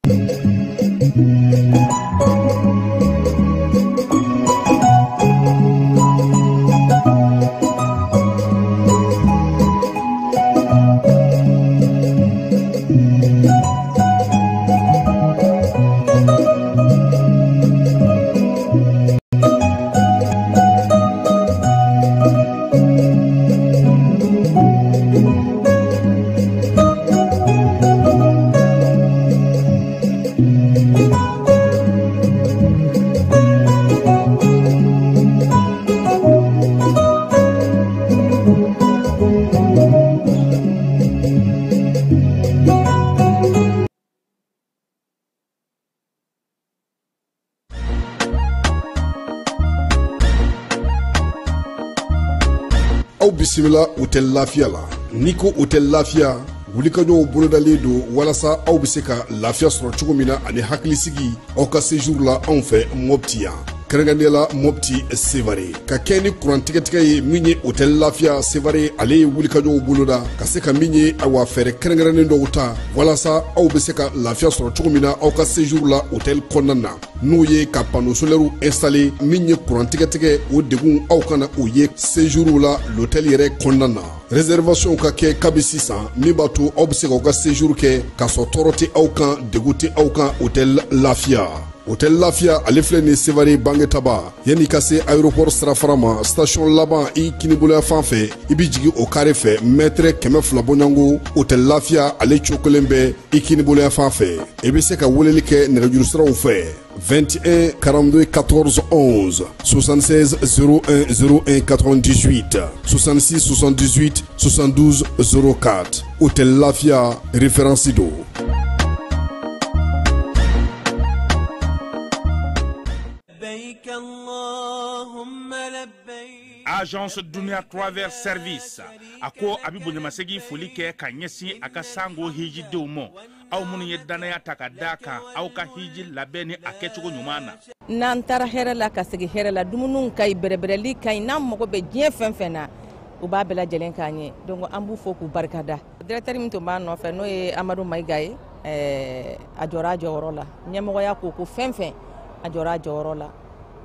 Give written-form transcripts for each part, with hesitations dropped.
Au bisimila hôtel Lafia la niko hôtel Lafia wulikajɔw bolodalen do walasa aw bɛ se ka lafiya sɔrɔ cogo min na ani hakilisigi aw ka séjour la anw fɛ Mopti yan kɛrɛnkɛrɛnnenya la Mopti Sevare ka kɛ ni kurantigɛtigɛ ye min ye hôtel Lafia Sevare ale ye wulikajɔw boloda ka se ka min ye awa fɛɛrɛ kɛrɛnkɛrɛnnen dɔw ta walasa aw bɛ se ka lafiya sɔrɔ cogo min na aw ka séjour la hôtel kɔnɔna na n'o ye ka panneau solaire installé min ye kurantigɛtigɛ o degun aw kana o ye séjour la l'hôtel yɛrɛ kɔnɔna na réservation ka kɛ kabi sisan min b'a to aw bɛ se k'aw ka séjour kɛ k'a sɔrɔ tɔɔrɔ tɛ aw kan degun tɛ aw kan hôtel Lafia. Hôtel Lafia ale filɛ nin Sevare bangetaba yanni ka se aéroport sirafara ma station laban i kiniboloya fan fɛ i bi jigi o carré fɛ mètre 200 bɔɲango hôtel Lafia ale cokolen bɛ i kiniboloya fan fɛ i bɛ se ka weleli kɛ nɛgɛjuru siraw fɛ 21 42 14 11 76 01 01 98 66 78 72 04 hôtel Lafia référence do. Agence Dunia Travel Service ako abibu nyamasegi foli kɛ ka ɲɛsin a ka sango hiji denw ma aw minnu ye danaya ta ka da kan aw ka hiji labɛn ni a kɛcogo ɲuman na n'an taara hɛrɛ la ka segin hɛrɛ la dumuniw ka ɲi bɛrɛbɛrɛli ka ɲi n'an mago bɛ diɲɛ fɛn fɛn na u b'a bɛɛ lajɛlen k'an ɲɛ donc an b'u fo k'u barikada directeur min tun b'an nɔfɛ n'o ye Amadu Mayiga ye a jɔra a jɔyɔrɔ la ɲɛmɔgɔya ko fɛn fɛn a jɔra a jɔyɔrɔ la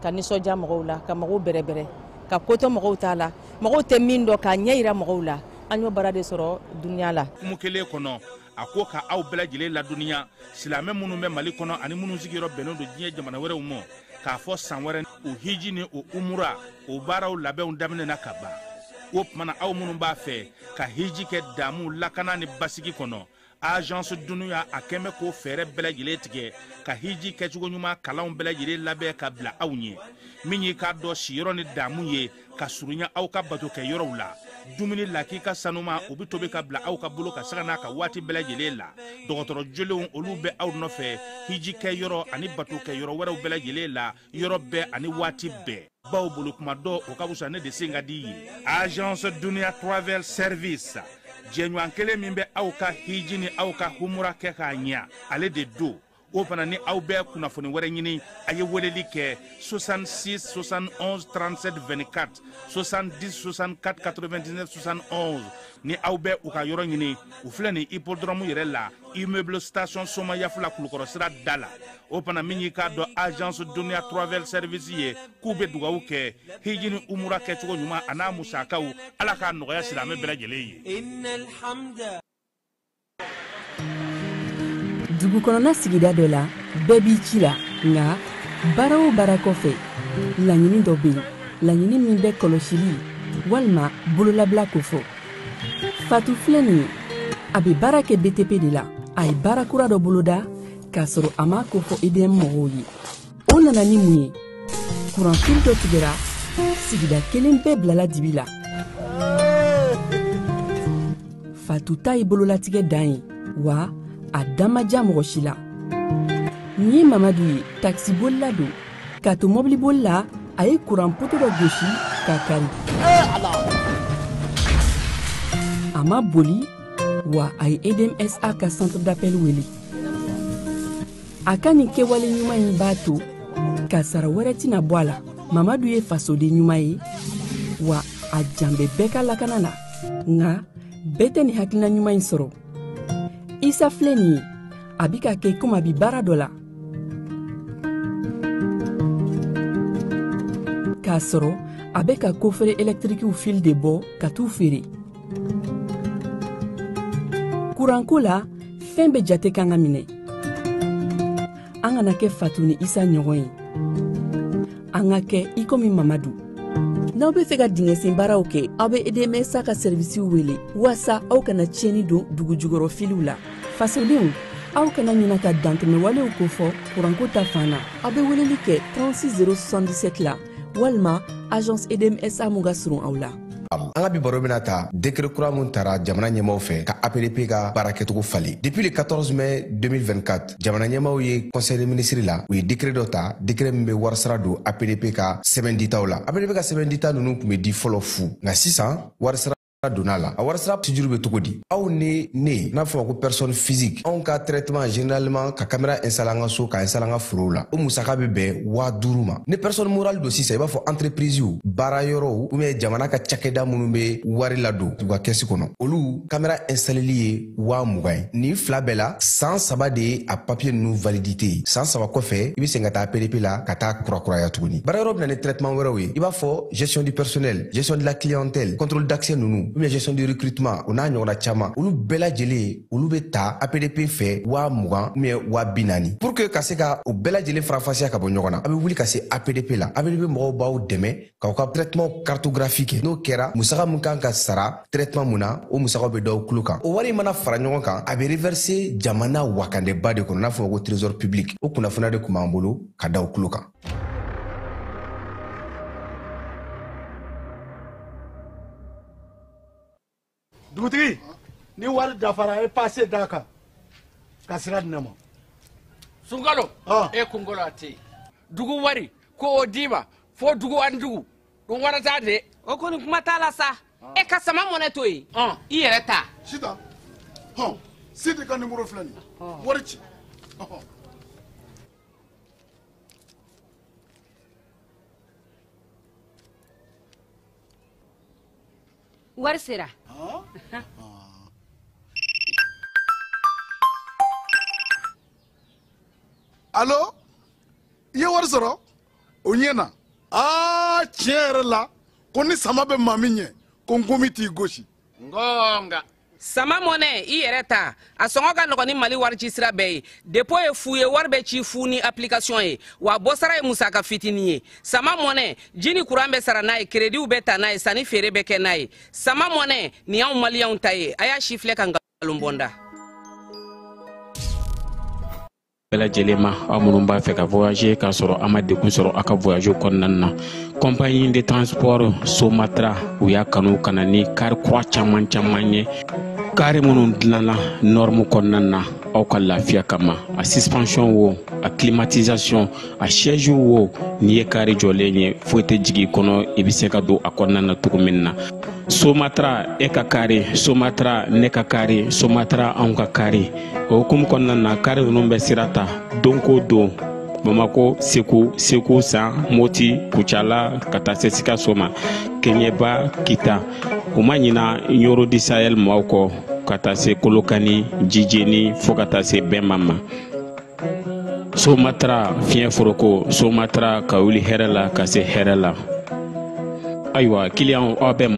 ka nisɔndiya mɔgɔw la ka mɔgɔw bɛrɛbɛrɛ ka koto mɔgɔw t'a la mɔgɔw tɛ min dɔn k'a ɲɛ yira mɔgɔw la an y'o baara de sɔrɔ duniya la kumu kelen kɔnɔ a ko ka aw bɛɛ lajɛlen laduniya silamɛ minnu bɛ Mali kɔnɔ ani minnu sigiyɔrɔ bɛnnen don diɲɛ jamana wɛrɛw ma k'a fɔ san wɛrɛ o hiji ni o umura o baaraw labɛnw daminɛna ka ban o tumana aw minnu b'a fɛ ka hiji kɛ damu lakana ni basigi kɔnɔ Agence Dunia a kɛmɛ ko fɛɛrɛ bɛɛ lajɛlen tigɛ ka hiji kɛcogo ɲuman kalanw bɛɛ lajɛlen labɛn ka bila aw ɲɛ min ye k'a dɔn siyɔrɔ ni damu ye ka surunya aw ka bato kɛ yɔrɔw la dumuni lakika ka sanuma u bi tobi ka bila aw ka bolo ka saga n'a ka waati bɛɛ lajɛlen la dɔgɔtɔrɔ jolenw olu bɛ aw nɔfɛ hiji kɛ yɔrɔ ani bato kɛ yɔrɔ wɛrɛw bɛɛ lajɛlen la yɔrɔ bɛɛ ani waati bɛɛ baw bolo kuma dɔ o ka wusa ne de sen ka di ye Agence Dunia Travel Service jɛɲɔgɔn kelen min bɛ aw ka hiji ni aw ka humura kɛ k'a ɲɛ ale de do o fana ni aw bɛɛ kunnafoni wɛrɛ ɲini a ye weleli kɛ 66 71 37 24 70 64 99 71 ni aw bɛɛ u ka yɔrɔ ɲini u filɛ nin hippodrome yɛrɛ la immeuble station Soma Yafula Kulukɔrɔ sira da la o fana min y'i k'a dɔn Agence Dunia Travel Service ye k'u bɛ dugawu kɛ hiji ni umura kɛcogo ɲuman a n'a musakaw ala k'a nɔgɔya silamɛ bɛɛ lajɛlen ye. Dugu kɔnɔna sigida dɔ la bɛɛ b'i ci la nka baara o baara kɔfɛ laɲini dɔ bɛ yen laɲini min bɛ kɔlɔsili walima bololabila ko fɔ Fatu filɛ nin ye a bɛ baara kɛ BTP de la a ye baara kura dɔ boloda k'a sɔrɔ a ma ko fɔ EDM mɔgɔw ye o nana ni mun ye kuran fili dɔ tigɛra sigida kelen bɛɛ bilala dibi la Fatu ta ye bololatigɛ dan ye wa a damaja mɔgɔ si la nin ye Mamadu ye taxi bolila don k'a to mobili boli la a ye kuran poto dɔ gosi k'a kari a ma boli wa a ye EDMSA ka centre d'appel wele a ka nin kɛwale ɲuman in b'a to ka sara wɛrɛ tɛna bɔ a la Mamadu ye fasoden ɲuman ye wa a jan bɛ bɛɛ ka lakana na nka bɛɛ tɛ nin hakilina ɲuman in sɔrɔ Isa filɛ nin ye a bi ka kɛ komi a bi baara dɔ la k'a sɔrɔ a bɛ ka kofere électrique fil de bɔ ka t'u feere kuranko la fɛn bɛ jate kan ka minɛ an kana kɛ Fatu ni Isa ɲɔgɔn ye an ka kɛ i komi Mamadu n'aw bɛ fɛ ka dingɛsen baaraw kɛ aw bɛ EDMSA ka servisiw wele walasa aw kana tiɲɛni don dugu jukɔrɔ filiw la fasodenw aw kana ɲina ka dantɛmɛwalew kofɔ kuranko ta fan na aw bɛ weleli kɛ 36077 la walima agence EDMSA mun ka surun aw la an ka bi baro bɛna ta décret kura mun tara jamana ɲɛmaw fɛ ka APDP ka baara kɛcogo falen depuis le 14 mai 2024 jamana ɲɛmaw ye conseil des ministres la u ye décret dɔ ta décret min bɛ warisara don APDP ka sɛbɛn ditaw la APDP ka sɛbɛn dita ninnu tun bɛ di fɔlɔ fu nka sisan warisara donna la a warisara procédure bɛ cogo di aw ni ne n'a fɔ ko personne physique anw ka traitement généralement ka caméra installer an ka so ka installer an ka forow la o musaka bɛ bɛn 5000 ma ni personne morale don sisan i b'a fɔ entreprise baara yɔrɔw ou bien jamana ka cakɛda minnu bɛ wari ladon u ka kɛsi kɔnɔ olu caméra installeli ye 20,000 ye nin fila bɛɛ la san 3 de ye a papier ninnu validité ye san 3 kɔfɛ i bɛ segin ka taa APDP la ka taa kurakuraya tuguni baara yɔrɔ bɛ na ni traitement wɛrɛw ye i b'a fɔ gestion du personnel gestion de la clientèle contrôle d'accès ninnu ou bien gestion du recrutement o n'a ɲɔgɔnna caman olu bɛɛ lajɛlen olu bɛ ta APDP fɛ 20,000 ou bien 40,000 pour que ka se ka o bɛɛ lajɛlen farafasiya ka bɔ ɲɔgɔn na a bɛ wuli ka se APDP la APDP mɔgɔw b'aw dɛmɛ k'aw ka traitement cartographique kɛ n'o kɛra musaka min kan ka sara traitement mun na o musakaw bɛ d'aw tulo kan o wari mana fara ɲɔgɔn kan a bɛ reverser jamana wakandɛba de kɔnɔ n'a fɔ ko trésor public o kunnafoniya de tun b'an bolo ka d'aw tulo kan. Dugutigi ni wari dafara e passé daka ka sira di ne ma Sunkalo e kunkolo ate dugu wari ko o diba fo dugu an dugu dun warata de o koni kuma t'a la sa e ka sama mɔnɛ to yen i yɛrɛ ta sita sidi ka numéro filɛ nin wari ci wari sera allo i ye wari sɔrɔ o ɲɛna tiɲɛ yɛrɛ la ko ni sama bɛ maa min ɲɛ ko n komi t'i gosi ngonga sama mɔnɛ i yɛrɛ ta a sɔngɔ ka nɔgɔn ni Mali wari ci sira bɛɛ ye dépôt ye fu ye wari bɛ ci fu ni application ye wa bɔsara ye musaka fitinin ye sama mɔnɛ ji ni kuran bɛ sara n'a ye crédit bɛ ta n'a ye sanni feere bɛ kɛ n'a ye sama mɔnɛ nin y'anw maliyɛnw ta ye a y'a si filɛ ka nkalon bɔnda bɛɛ lajɛlen ma aw minnu b'a fɛ ka voyager k'a sɔrɔ a ma degun sɔrɔ a ka voyage kɔnɔna na compagnie de transport Somatra u y'a kanu ka na ni kari kura caman ye kari minnu dilanna norme kɔnɔna na aw ka lafiya kama a suspension wo a climatisation a siège wo n'i ye kari jɔlen ye foyi tɛ jigin i kɔnɔ i bɛ se ka don a kɔnɔna na cogo min na Somatra e ka kari Somatra ne ka kari Somatra anw ka kari o hukumu kɔnɔna na kari ninnu bɛ sira ta don ko don Bamako Segu San Moti Kucala ka taa se Sikaso ma Keɲeba Kita o ma ɲina Yoro di Sahel maaw kɔ ka taa se Kolokani Jijeni fo ka taa se Bɛnma ma Somatra fiɲɛ foroko Somatra ka wuli hɛrɛ la ka se hɛrɛ la ayiwa client aw bɛ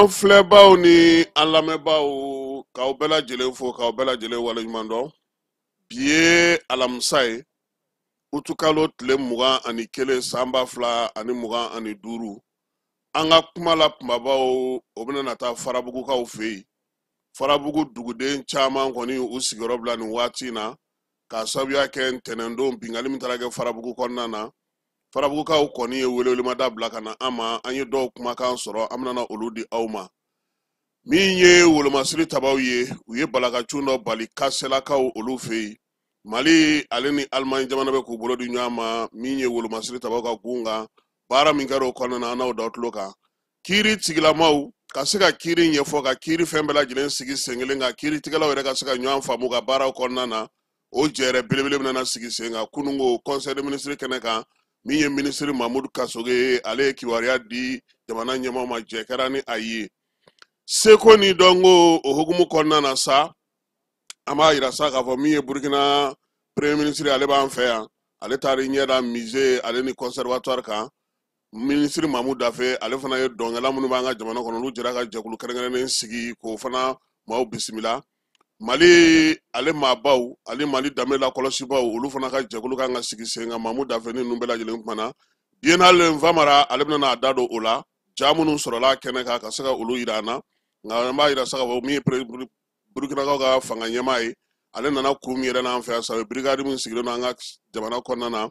an filɛbaw ni an lamɛnbaw k'aw bɛɛ lajɛlen fo k'aw bɛɛ lajɛlen waleɲuman dɔn bi ye alamisa ye utukalo tile 21 san 2025 an ka kuma la kumabaw o bɛna na taa farabugukaw fɛ yen farabugu duguden caman kɔni u sigiyɔrɔ bila nin waati na k'a sababuya kɛ ntɛnɛndon bingali min taara kɛ farabugu kɔnɔna na farabugukaw kɔni ye welewelemada bila ka na an ma an ye dɔw kumakan sɔrɔ an bɛna olu di aw ma min ye wolomasiri tabaw ye u ye balakacun dɔ bali kaselakaw olu fɛ yen Mali ale ni Allemagne jamana bɛ k'u bolo di ɲɔgɔn ma min ye wolomasiri tabaw ka gun kan baara min kɛra o kɔnɔna na an n'aw da tulo kan kiiri tigilamaw ka se ka kiiri ɲɛfɔ ka kiiri fɛn bɛɛ lajɛlen sigi sen kelen kan kiiri tigɛlaw yɛrɛ ka se ka ɲɔgɔn faamu ka baaraw kɔnɔna na o jɛrɛ belebele bɛna sigi sen kan kunungo conseil de ministre kɛnɛ kan min ye ministre Mahmoud Kasoge ale ye kibaruya di jamana ɲɛmaaw ma jɛ kɛra ni a ye seko ni dɔnko o hukumu kɔnɔna na sa an b'a yira sa k'a fɔ min ye Burkina premier ministre ale b'an fɛ yan ale taara ɲɛda musée ale ni conservatoire kan ministre Mahmoud Dafe ale fana ye dɔnkɛla minnu b'an ka jamana kɔnɔ olu jɛra ka jɛkulu kɛrɛnkɛrɛnnen sigi k'o fana maaw bisimila Mali ale maabaw ale Mali danbe lakɔlɔsibaw olu fana ka jɛkulu kan ka sigi sen kan Mahmoud Dafe ni ninnu bɛɛ lajɛlen kumana Biennale Famara ale bɛna a da don o la jaa minnu sɔrɔla kɛnɛ kan ka se ka olu yira an na nka an b'a yira sa k'a fɔ min ye Burkinakaw ka fanga ɲɛmaa ye ale nana kun min yɛrɛ n'an fɛ yan sa brigade min sigilen don an ka jamana kɔnɔna na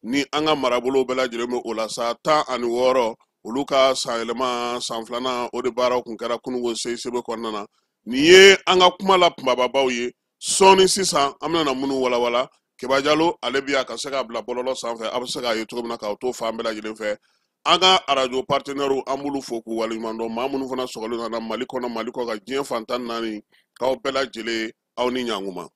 ni an ka marabolo bɛɛ lajɛlen bɛ o la sa 16 olu ka san yɛlɛma san filanan o de baaraw kun kɛra kunungo CICB kɔnɔna na nin ye an ka kuma la kumababaw ye sɔɔni sisan an bɛna minnu walawala Keba Jalo ale bɛ yan ka se ka bila bɔlɔlɔ sanfɛ a bɛ se k'a ye cogo min na k'aw to fan bɛɛ lajɛlen fɛ an ka radio partenaires an b'olu fo k'u waleɲuman dɔn maa minnu fana sɔgɔlen nana Mali kɔnɔ Mali kɔ ka diɲɛ fan 14 k'aw bɛɛ lajɛlen aw ni ɲankuma.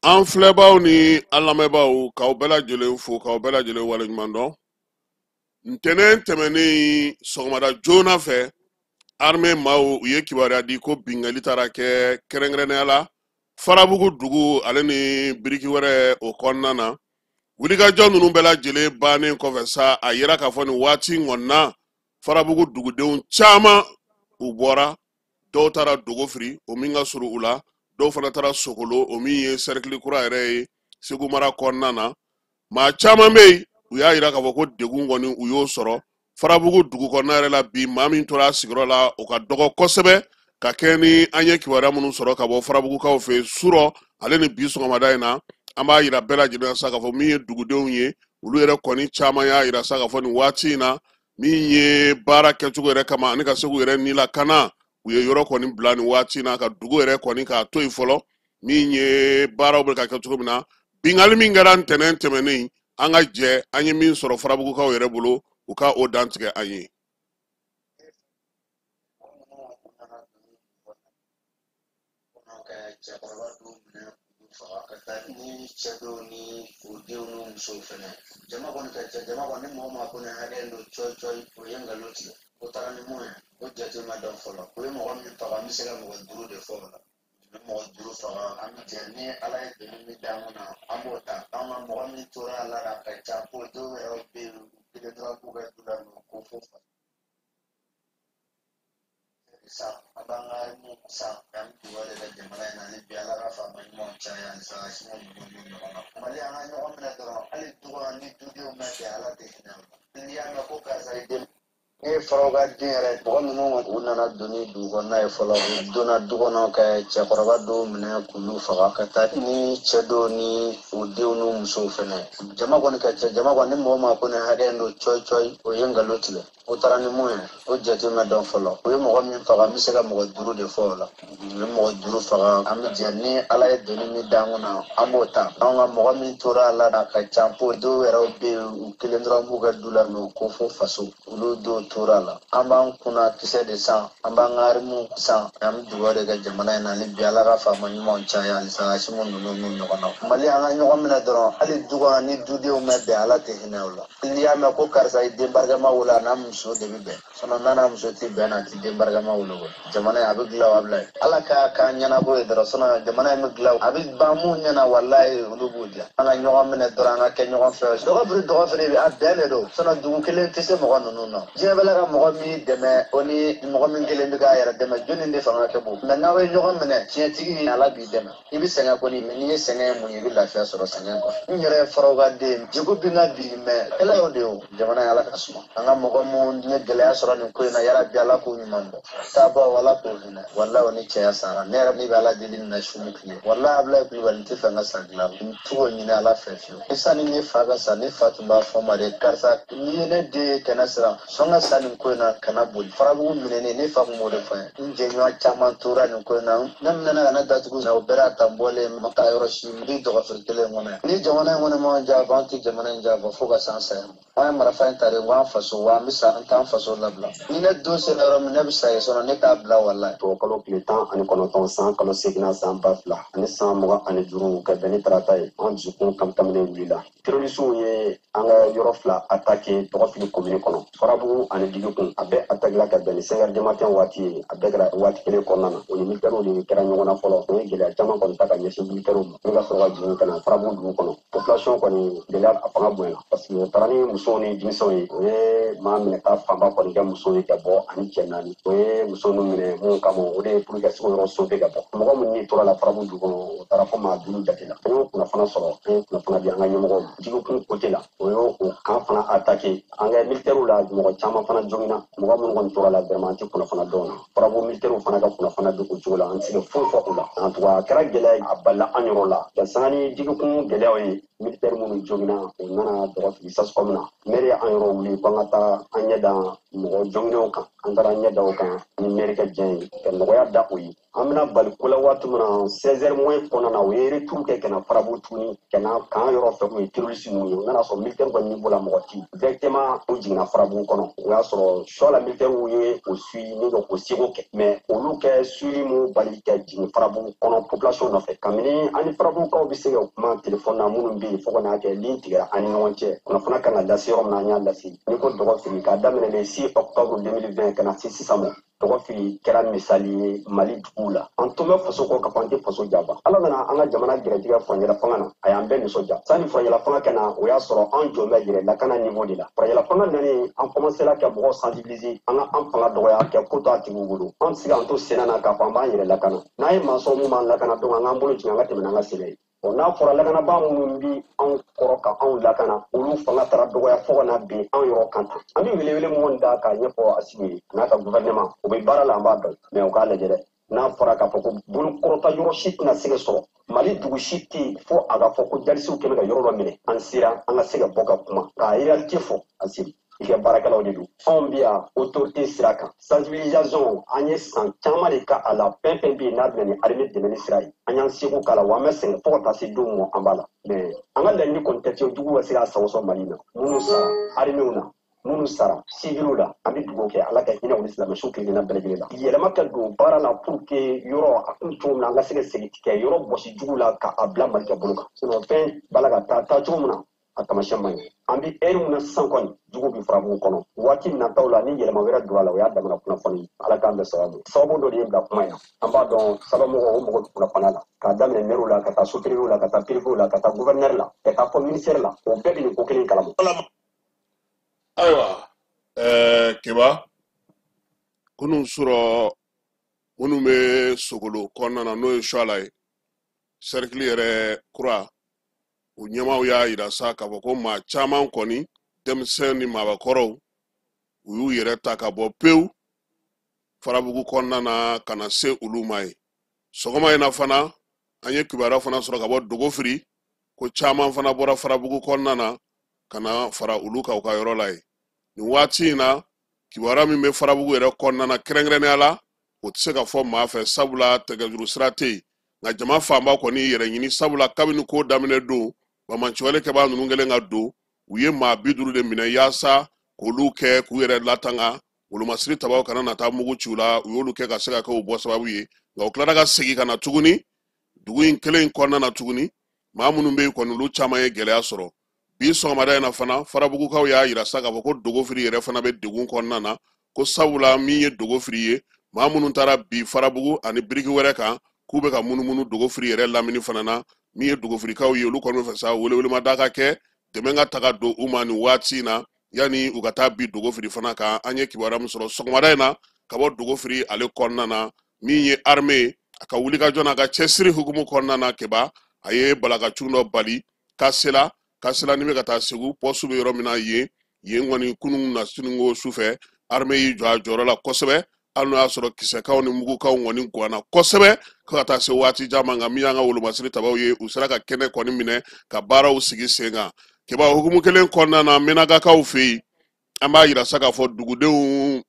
An filɛbaw ni an lamɛnbaw k'aw bɛɛ lajɛlen fo k'aw bɛɛ lajɛlen waleɲuman dɔn ntɛnɛn tɛmɛnen sɔgɔmada joona fɛ armée maaw u ye kibaruya di ko bingali taara kɛ kɛrɛnkɛrɛnnenya la farabugu dugu ale ni biriki wɛrɛ o kɔnɔna na wulikajɔ ninnu bɛɛ lajɛlen bannen kɔfɛ sa a yira k'a fɔ nin waati ŋɔnina farabugu dugudenw caman u bɔra dɔw taara dogofiri o min ka surun u la dɔw fana taara Sokolo o min ye cercle kura yɛrɛ ye Segu mara kɔnɔna na maa caman bɛ yen u y'a yira k'a fɔ ko degun kɔni u y'o sɔrɔ farabugu dugu kɔnɔna yɛrɛ la bi maa min tora a sigiyɔrɔ la o ka dɔgɔ kosɛbɛ ka kɛ ni an ye kibaruya minnu sɔrɔ ka bɔ farabugukaw fɛ surɔ ale ni bi sɔgɔmada in na an b'a yira bɛɛ lajɛlen sa k'a fɔ min ye dugudenw ye olu yɛrɛ kɔni caman y'a yira sa k'a fɔ nin waati in na min ye baara kɛcogo yɛrɛ kama ani ka se k'u yɛrɛ nilakana u ye yɔrɔ kɔni bila nin waati na ka dugu yɛrɛ kɔni k'a to yen fɔlɔ min ye baaraw bɛ ka kɛ cogo min na bingali min kɛra ntɛnɛn tɛmɛnen an ka jɛ an ye min sɔrɔ farabugukaw yɛrɛ bolo u ka o dantigɛ an ye. Ni cɛdon ni o denw n'u musow fɛnɛ jama kɔni ka ca jama kɔni mɔgɔ ma ko ne hakɛ don cɔyi o ye nkalon tigɛ o taara ni mun ye o jate ma dɔn fɔlɔ o ye mɔgɔ min faga an bɛ se ka mɔgɔ 5 de fɔ o la ni mɔgɔ 5 faga an bɛ jɛ ni ala ye dɛmɛ min d'an kun na an b'o ta an ka mɔgɔ min tora a la ka ca ko dɔw yɛrɛ bɛ yen u kelen dɔrɔn k'u ka du la ko fo fa san an b'an ka mun san an bɛ dugawu de kɛ jamana in na ni bi ala ka faama ɲumanw caya ni saga siman ninnu ni ɲɔgɔn na mali an ka ɲɔgɔn minɛ dɔrɔn hali dugawu ni dudenw ma bɛn ala tɛ hinɛ o la n'i y'a mɛn ko karisa ye den ne ye faraw ka den yɛrɛ mɔgɔ minnu u nana don ni dugu kɔnɔna ye fɔlɔ u donna du kɔnɔ ka cɛkɔrɔba dɔw minɛ k'olu faga ka taa ni cɛ dɔw ni o denw n'u musow fɛnɛ jama kɔni ka ca jama kɔni ni mɔgɔ ma ko ne hakɛ don cɔyi o ye nkalon tigɛ o taara ni mun ye o jate ma dɔn fɔlɔ o ye mɔgɔ min faga an bɛ se ka mɔgɔ 5 de fɔ o la u ye mɔgɔ 5 faga an bɛ jɛ ni ala ye doni min d'an kun na an b'o ta an ka mɔgɔ min tora a la ka ca po dɔw yɛrɛ bɛ yen u kelen dɔrɔn b'u ka du la mɛ u ko fo faso olu dɔw tora a la an b'an kunna kisɛ de san an b'an ka harimu san an bɛ dugawu de kɛ jamana in na ni bi ala ka faama ɲumanw caya ni sagasimu ninnu n'u ɲɔgɔn na mali an ka ɲɔgɔn minɛ dɔrɔn hali du kɔnɔ ni dudenw ma bɛn ala tɛ hinɛ o la n'i y'a mɛn ko karisa ye den barikama wolo a n'a muso muso de bɛ bɛn nana muso ti bɛn na ti den barikama wolo jamana a bɛ dilan wabila ala ka ɲɛnabɔ ye dɔrɔn jamana in bɛ dilan a bɛ ban mun ɲɛna walayi olu b'o dilan an ka ɲɔgɔn minɛ dɔrɔn an ka kɛ ɲɔgɔn fɛ dɔgɔfiri a bɛn de don dugu kelen tɛ se mɔgɔ ninnu na diɲɛ bɛ ka mɔgɔ min dɛmɛ o ni mɔgɔ min kelen bɛ k'a yɛrɛ dɛmɛ jɔnni de fanga ka bon mɛ n'aw ye ɲɔgɔn minɛ tiɲɛtigi ala b'i dɛmɛ i bɛ sɛgɛn kɔni mɛ n'i ye sɛgɛn mun ye i bɛ lafiya sɔrɔ sɛgɛn kɔnɔ n yɛrɛ faraw ka den jiko bin ka bi mɛ ala y'o de o jamana ye ala ka suma an ka mɔgɔ mun ye gɛlɛya sɔrɔ nin ko in na yarabi ala k'o ɲuman bɔ taabɔ ala k'o hinɛ wala o ni cɛya sara ne yɛrɛ min bɛ ala deli na su ni tile wala abila kulubali tɛ fɛ n ka san dilan n t'o ɲini ala fɛ fiyewu sani ne fa ka sa ne fa tun b'a fɔ ma de karisa n'i ye ne den kɛnɛ siran sɔn ka sa nin ko in na kana boli farabugu minɛnen ne fa kun b'o de fɔ n jɛɲɔgɔn caman tora nin ko in na ne minɛna ka ne datugu o bɛɛ y'a ta n bɔlen ma taa yɔrɔ si n bɛ dɔgɔtɔrɔ kelen kɔnɔ ni jamana in kɔni m'an jaabi an tɛ jamana in jaabi fo ka san saya an ye marifa in ta de k'an faso wa an bɛ sa an t'an faso labila ni ne don sera yɔrɔ min ne bɛ sa ye sɔrɔ ne t'a bila walayi tubabu tile 19 san kalo 8 san 2000 ani san 25 ka bɛn ni tarata ye an dusukun kamkaminen wulila terrorisiw ye an ka yɔrɔ fila attaqué tɔgɔfili commune kɔnɔ farabugu ani digikun a bɛɛ attaquela ka bɛn ni 5 heures du matin waati ye a bɛɛ kɛra waati kelen kɔnɔna na o ni militaires de kɛra ɲɔgɔn na fɔlɔ o ye gɛlɛya caman kɔni ta ka ɲɛsin militaires ma ni ka sɔrɔ ka jigin ka na farabugu dugu kɔnɔ population kɔni gɛlɛya a fanga bonyana parce que o taara ni musow ni denmisɛnw ye o ye maa minɛ ka fanba kɔni kɛ musow ye ka bɔ ani cɛ 4 o ye muso nu minɛ mun kama o de ye pour que segu yɔrɔ sauver ka bɔ mɔgɔ min ni tora la farabugu dugu kɔnɔ o taara fɔ maa 5 jate la an y'o kunnafana sɔrɔ an ye kunnafana di an ka ɲɛmɔgɔw ma jigikun côté la o y'o kan fana attaqué an ka militaires la mɔgɔ caman fana jogina mɔgɔ minnu kɔni tora la vraiment an tɛ kunnafana dɔn na farabugu militaires fana ka kunnafana di o cogo la an tɛ se ka foyi fɔ o la en tout cas a kɛra gɛlɛya a balila an yɔrɔ la ka sanga ni jigikun gɛlɛyaw ye militaires minnu jogina o nana dɔgɔtigi sascom na maire an yɔrɔ wuli ko an ka taa an ɲɛ da mɔgɔ joginenw kan an taara ɲɛ da o kan ni maire ka jɛn ye ka nɔgɔya da o ye an bɛna bali ko la waati min na 16 heures moins kɔnɔna na o ye retour kɛ ka na farabugu tuguni ka na k'an yɔrɔ fɛ kun ye terroriste ninnu ye o nana sɔrɔ militaire kɔni niveau la mɔgɔ ti directement o jiginna farabugu kɔnɔ o y'a sɔrɔ sɔ la militaires ye o suivi ni ka o seko kɛ mais olu kɛ suivi mu bali ka jigin farabugu kɔnɔ population nɔfɛ kabini an ni farabugukaw bɛ se ka kuma telefɔni na minnu bɛ yen fo ka n'a kɛ ligne tigɛra an ni ɲɔgɔn cɛ kunnafoni kan ka lase yɔrɔ min na an y'a lase ni ko dɔgɔfili k'a daminɛ le 6 octobre 2020 ka na se sisan ma dɔgɔfili kɛra misali ye mali duguw la an tun bɛ faso kɔ ka fɔ an tɛ faso jaba ala nana an ka jamana gɛrɛtigɛ furancɛla fanga na a y'an bɛɛ nisɔndiya sani furancɛla fanga ka na o y'a sɔrɔ an jɔn bɛ yɛrɛ lakana niveau de la furancɛla fanga nani an commencera ka mɔgɔw sensibiliser an ka an fanga dɔgɔya kɛ ko to a tigiw bolo an tɛ se k'an to sɛnɛ na k'a fɔ an b'an yɛrɛ lakana n'a ye mansɔn mun b'an lakana donc an k'an bolo jigin an ka tɛmɛ n'an ka sɛnɛ ye n'a fɔra lakanabaa minnu bi anw kɔrɔ ka anw lakana olu fanga taara dɔgɔya fo ka na bin an yɔrɔ kan tan an bɛ welewele minnu da k'a ɲɛfɔ Asimu ye n'a ka gouvernement o bɛ baara la an b'a dɔn mais o k'a lajɛ dɛ n'a fɔra k'a fɔ ko bolokɔrɔta yɔrɔ si tɛna se ka sɔrɔ mali dugu si tɛ yen fo a ka fɔ ko jalisiw kɛmɛ ka yɔrɔ dɔ minɛ an sera an ka se ka bɔ ka kuma k'a réalité fɔ Asimu i ka baarakɛlaw de don anw bɛ yan autorité sira kan sensibilisation an ye san caman de k'a la fɛn fɛn bɛ yen n'a bɛna ni armée dɛmɛni sira ye an y'an seko k'a la wa an bɛ sɛgɛn fo ka taa se don ma an b'a la mais an ka laɲini kɔni tɛ ten jugu ka se k'a sago sɔrɔ mali na minnu sara arméw na minnu sara civiliw la an bɛ dugawu kɛ ala ka hinɛ wuli silamɛsiw kelenna bɛɛ lajɛlen la yɛlɛma ka don baara la pour que yɔrɔ a kun cogo min na an ka se ka segin kɛ yɔrɔ bɔsi jugu la k'a bila mali ka bolo kan sinon fɛn b'a la ka taa cogo min na a tamasiyɛn man ɲi an bɛ heure min na sisan kɔni jugu bɛ farabugu kɔnɔ waati nataw la ni yɛlɛma wɛrɛ donna la o y'a damana kunnafoni ala k'an bɛ sababu dɔ de ye bila kuma in na an b'a dɔn sabamɔgɔ o mɔgɔ bɛ kunnafoniya la k'a daminɛ maire la ka taa sous-préfet la ka taa préfet la ka taa gouverneur la ka taa fɔ ministère la o bɛɛ bɛ nin ko kelen kalama. ayiwa keba kunun sɔrɔ minnu bɛ sogolo kɔnɔna na n'o ye suala ye cercle yɛrɛ kura o ɲɛmaw y'a yira sa k'a fɔ ko maa caman kɔni denmisɛn ni maabakɔrɔw u y'u yɛrɛ ta ka bɔ pewu farabugu kɔnɔna na ka na se olu ma ye sɔgɔma in na fana an ye kibaruya fana sɔrɔ ka bɔ dogofiri ko caman fana bɔra farabugu kɔnɔna na ka na fara olu ka u ka yɔrɔ la ye nin waati in na kibaruya min bɛ farabugu yɛrɛ kɔnɔna na kɛrɛnkɛrɛnnenya la o tɛ se ka fɔ maa fɛ sabula tɛgɛjuru sira tɛ yen nka jama fanba kɔni yɛrɛ ɲini sabula kabini ko daminɛ don bamanciwale kɛbaa ninnu kɛlen ka don u ye maa 50 de minɛ yaasa k'olu kɛ k'u yɛrɛ latanga wolomasiri tabaw kana na taa mugu ci u la u y'olu kɛ ka se ka kɛ u bɔ sababu ye nka u tilara ka segin ka na tuguni dugu in kelen in kɔnɔna na tuguni maa minnu bɛ yen kɔni olu caman ye gɛlɛya sɔrɔ bi sɔgɔmada in na fana farabugukaw y'a yira sa k'a fɔ ko dogofiri yɛrɛ fana bɛ degun kɔnɔna na ko sabula min ye dogofiri ye maa minnu taara bi farabugu ani biriki wɛrɛ kan k'u bɛ ka munumunu dogofiri yɛrɛ lamini fana na min ye dogofirikaw ye olu kɔni bɛ fɛ sa welewelemada ka kɛ dɛmɛ ka taga don u ma nin waati in na yanni u ka taa bi dogofiri fana kan an ye kibaruya min sɔrɔ sɔgɔmada in na ka bɔ dogofiri ale kɔnɔna na min ye armée a ka wulikajɔ n'a ka cɛsiri hukumu kɔnɔna na kɛba a ye balakacun dɔ bali kasela ni bɛ ka taa segu pɔsu bɛ yɔrɔ min na yen kɔni kunun na siniko sufɛ armée y'i jɔ a jɔyɔrɔ la kosɛbɛ hali n'o y'a sɔrɔ kisɛkaw ni mugukaw kɔni guwanna kosɛbɛ ka taa se waati caman nka min y'an ka wolomasiri tabaw ye u sera ka kɛnɛ kɔni minɛ ka baaraw sigi sen kan kɛba hukumu kelen kɔnɔna na menagakaw fɛ yen an b'a yira sa k'a fɔ dugudenw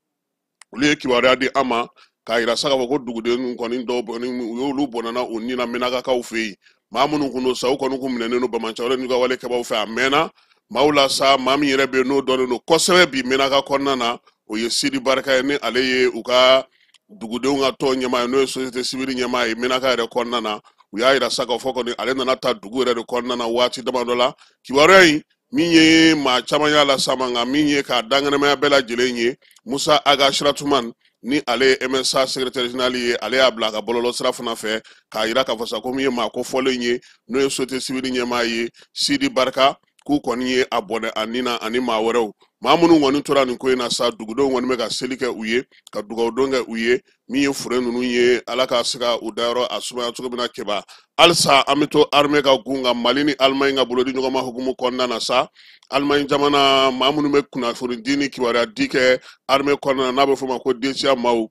olu ye kibaruya di an ma k'a yira sa k'a fɔ ko dugudenw kɔni dɔw u y'olu bɔnna u ni na menagakaw fɛ yen maa minnu kun don sa u kɔni kun minɛnen don bamancɛ n'u ka wale kɛbaw fɛ a mɛnna maaw la sa maa min yɛrɛ bɛ yen n'o dɔnnen don kosɛbɛ bi menaka kɔnɔna na o ye Sidi Barika ye ni ale ye u ka dugudenw ka tɔn ɲɛmaa ye n'o ye société civile ɲɛmaa ye menaka yɛrɛ kɔnɔna na u y'a yira sa k'a fɔ kɔni ale nana ta dugu yɛrɛ de kɔnɔna na waati damadɔ la kibaruya in min ye maa caman y'a la sa ma nka min ye k'a daŋɛnɛmaya bɛɛ lajɛlen ye Musa Aga Shiratuman ni ale MSA secrétaire général ye ale y'a bila a ka bɔlɔlɔ sira fana fɛ k'a yira k'a fɔ sa ko min ye maa kofɔlen ye n'o ye société civile ɲɛmaa ye Sidi Barika k'u kɔni ye a bɔnɛ a nin na ani maa wɛrɛw maa minnu kɔni tora nin ko in na sa dugudenw kɔni bɛ ka seli kɛ u ye ka dugawudon kɛ u ye min ye fure ninnu ye ala ka se ka u dayɔrɔ a sumaya cogo min na kɛba halisa an bɛ to armée ka gun nka Mali ni Allemagne ka bolodi ɲɔgɔnma hukumu kɔnɔna na sa Allemagne jamana maa minnu bɛ kunnafoni di ni kibaruya di kɛ armée kɔnɔna na n'a bɛ fɔ o ma ko DCA maaw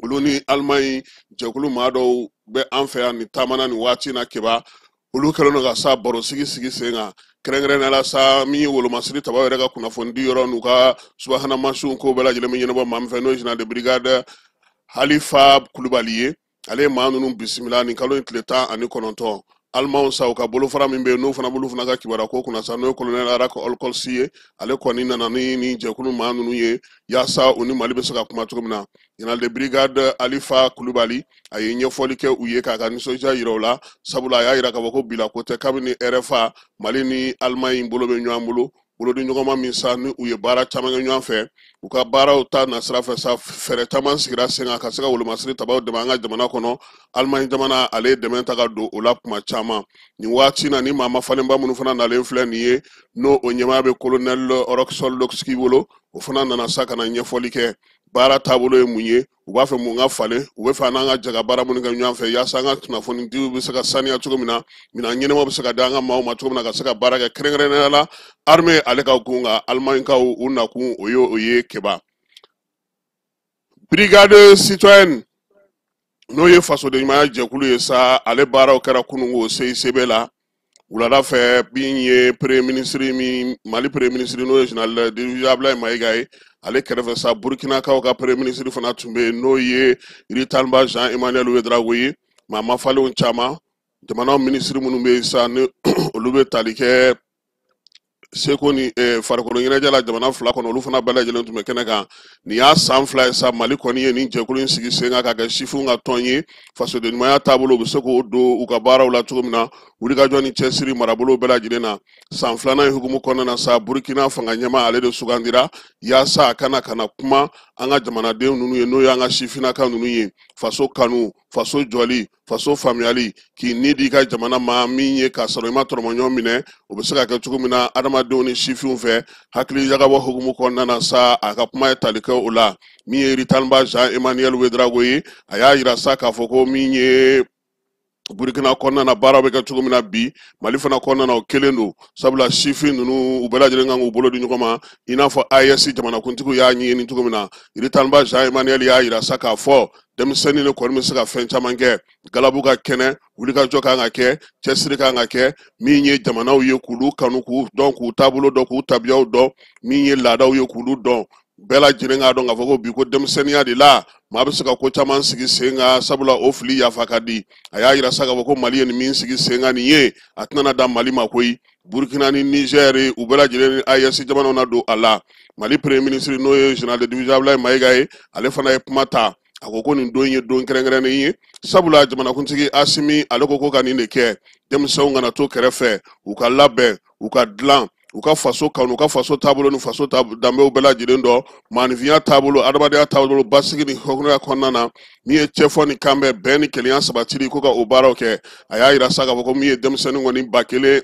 olu ni Allemagne jɛkulu maa dɔw bɛ an fɛ yan nin taamana nin waati in na kɛba olu kɛlen don ka sa baro sigi sen kan kɛrɛnkɛrɛnnenya la sa min ye wolomasiri tabaw yɛrɛ ka kunnafoni di yɔrɔ n'u ka subahana mansinw ko bɛɛ lajɛlen bɛ ɲɛnabɔ maa min fɛ n'o ye général de brigade Halifa Kulubali ye ale ye maa ninnu bisimila nin kalo in tile 19 Alimanw sa u ka bolofara min bɛ yen n'o fana bolo fana ka kibaruya ko kunna sa n'o ye colonel Arak Olkolsi ye ale kɔni nana ni nin jɛkulu maa ninnu ye yaasa u ni Mali bɛ se ka kuma cogo min na général de brigade Halifa Kulubali a ye ɲɛfɔli kɛ u ye k'a ka nisɔndiya yira u la sabula a y'a yira k'a fɔ ko bila ko tɛ kabini RFA Mali ni Allemagne bolo bɛ ɲɔgɔn bolo bolodi ɲɔgɔnma min sa ni u ye baara caman kɛ ɲɔgɔn fɛ u ka baaraw ta nasira fɛ sa fɛɛrɛ caman sigira sen kan ka se ka wolomasiri tabaw dɛmɛ an ka jamana kɔnɔ Allemagne jamana ale ye dɛmɛ ta ka don o la kuma caman nin waati na ni maa ma falenba minnu fana nalen filɛ nin ye n'o o ɲɛmaa bɛ colonel Roxolowski bolo o fana nana sa ka na ɲɛfɔli kɛ baara taabolo ye mun ye u b'a fɛ mun ka falen u bɛ fɛ an n'an ka jaga baara minnu kɛ ɲɔgɔn fɛ yaasa an ka kunnafonidiw bɛ se ka saniya cogo min na minan ɲɛnɛmaw bɛ se ka di an ka maaw ma cogo min na ka se ka baara kɛ kɛrɛnkɛrɛnnenya la armée ale ka gun nka Allemagnekaw u nakun o ye kɛba brigade citoyenne n'o ye fasodenɲumanya jɛkulu ye sa ale baaraw kɛra kununko CICB la wulada fɛ bin ye Mali premier ministre n'o ye général de Abdoulaye Mayiga ye ale kɛrɛfɛ sa Burkinakaw ka premier ministre fana tun bɛ yen n'o ye Iritanba Jean Emmanuel Ouedraogo ye maa ma falenw caman jamana ministre minnu bɛ yen sa ni olu bɛ tali kɛ seko ni farikolo ɲɛnajɛ la jamana fila kɔnɔ olu fana bɛɛ lajɛlen tun bɛ kɛnɛ kan nin y'a san 2 ye sa Mali kɔni ye nin jɛkulu in sigi sen kan ka kɛ sifinw ka tɔn ye fasodenɲumanya taabolo u bɛ se k'o don u ka baaraw la cogo min na wulikajɔ ni cɛsiri marabolo bɛɛ lajɛlen na san 2nan ye hukumu kɔnɔna na sa Burkina fanga ɲɛmaa ale de sugandira yaasa a kana kuma an ka jamanaden ninnu ye n'o ye an ka sifinnaka ninnu ye faso kanu faso jɔli faso faamuyali k'i ni di ka jamana ma min ye k'a sɔrɔ i ma tɔrɔmɔɲɔgɔn minɛ o bɛ se ka kɛ cogo min na adamadenw ni sifinw fɛ hakili jagabɔ hukumu kɔnɔna na sa a ka kuma ye tali kɛ o la min ye Iritanba Jean Emmanuel Ouedraogo ye a y'a yira sa k'a fɔ ko min ye Burkina kɔnɔna na baaraw bɛ kɛ cogo min na bi Mali fana kɔnɔna na o kelen don sabula sifin ninnu u bɛɛ lajɛlen kan k'u bolo di ɲɔgɔn ma i n'a fɔ AES jamanakuntigiw y'a ɲɛɲini cogo min na Iritanba Jean Emmanuel y'a yira sa k'a fɔ denmisɛnnin de kɔni bɛ se ka fɛn caman kɛ galabu ka kɛnɛ wulikajɔ kan ka kɛ cɛsiri kan ka kɛ min ye jamanaw ye k'ulu kanu k'u dɔn k'u taabolo dɔn k'u tabiyaw dɔn min ye laadaw ye k'ulu dɔn bɛɛ lajɛlen k'a dɔn k'a fɔ ko bi ko denmisɛnninya de la maa bɛ se ka ko caman sigi sen kan sabula o fili yafa ka di a y'a yira sa k'a fɔ ko Mali ye nin min sigi sen kan nin ye a tɛna da Mali ma koyi Burkina ni Niger u bɛɛ lajɛlen ni AES jamanaw na don a la Mali premier ministre n'o ye général de division Abdoulaye Mayiga ye ale fana ye kuma ta a ko ko nin don ye don kɛrɛnkɛrɛnnen ye sabula jamanakuntigi Asimi ale ko ka nin de kɛ denmisɛnw kana to kɛrɛfɛ u ka labɛn u ka dilan u ka faso kanu u ka faso taabolo ni faso danbew bɛɛ lajɛlen dɔ maanifinya taabolo adamadenya taabolo basigi ni hɔrɔnya kɔnɔna na min ye cɛfɔ ni kanbɛn bɛn ni kelenya sabatili ko ka o baaraw kɛ a y'a yira sa k'a fɔ ko min ye denmisɛnnin kɔni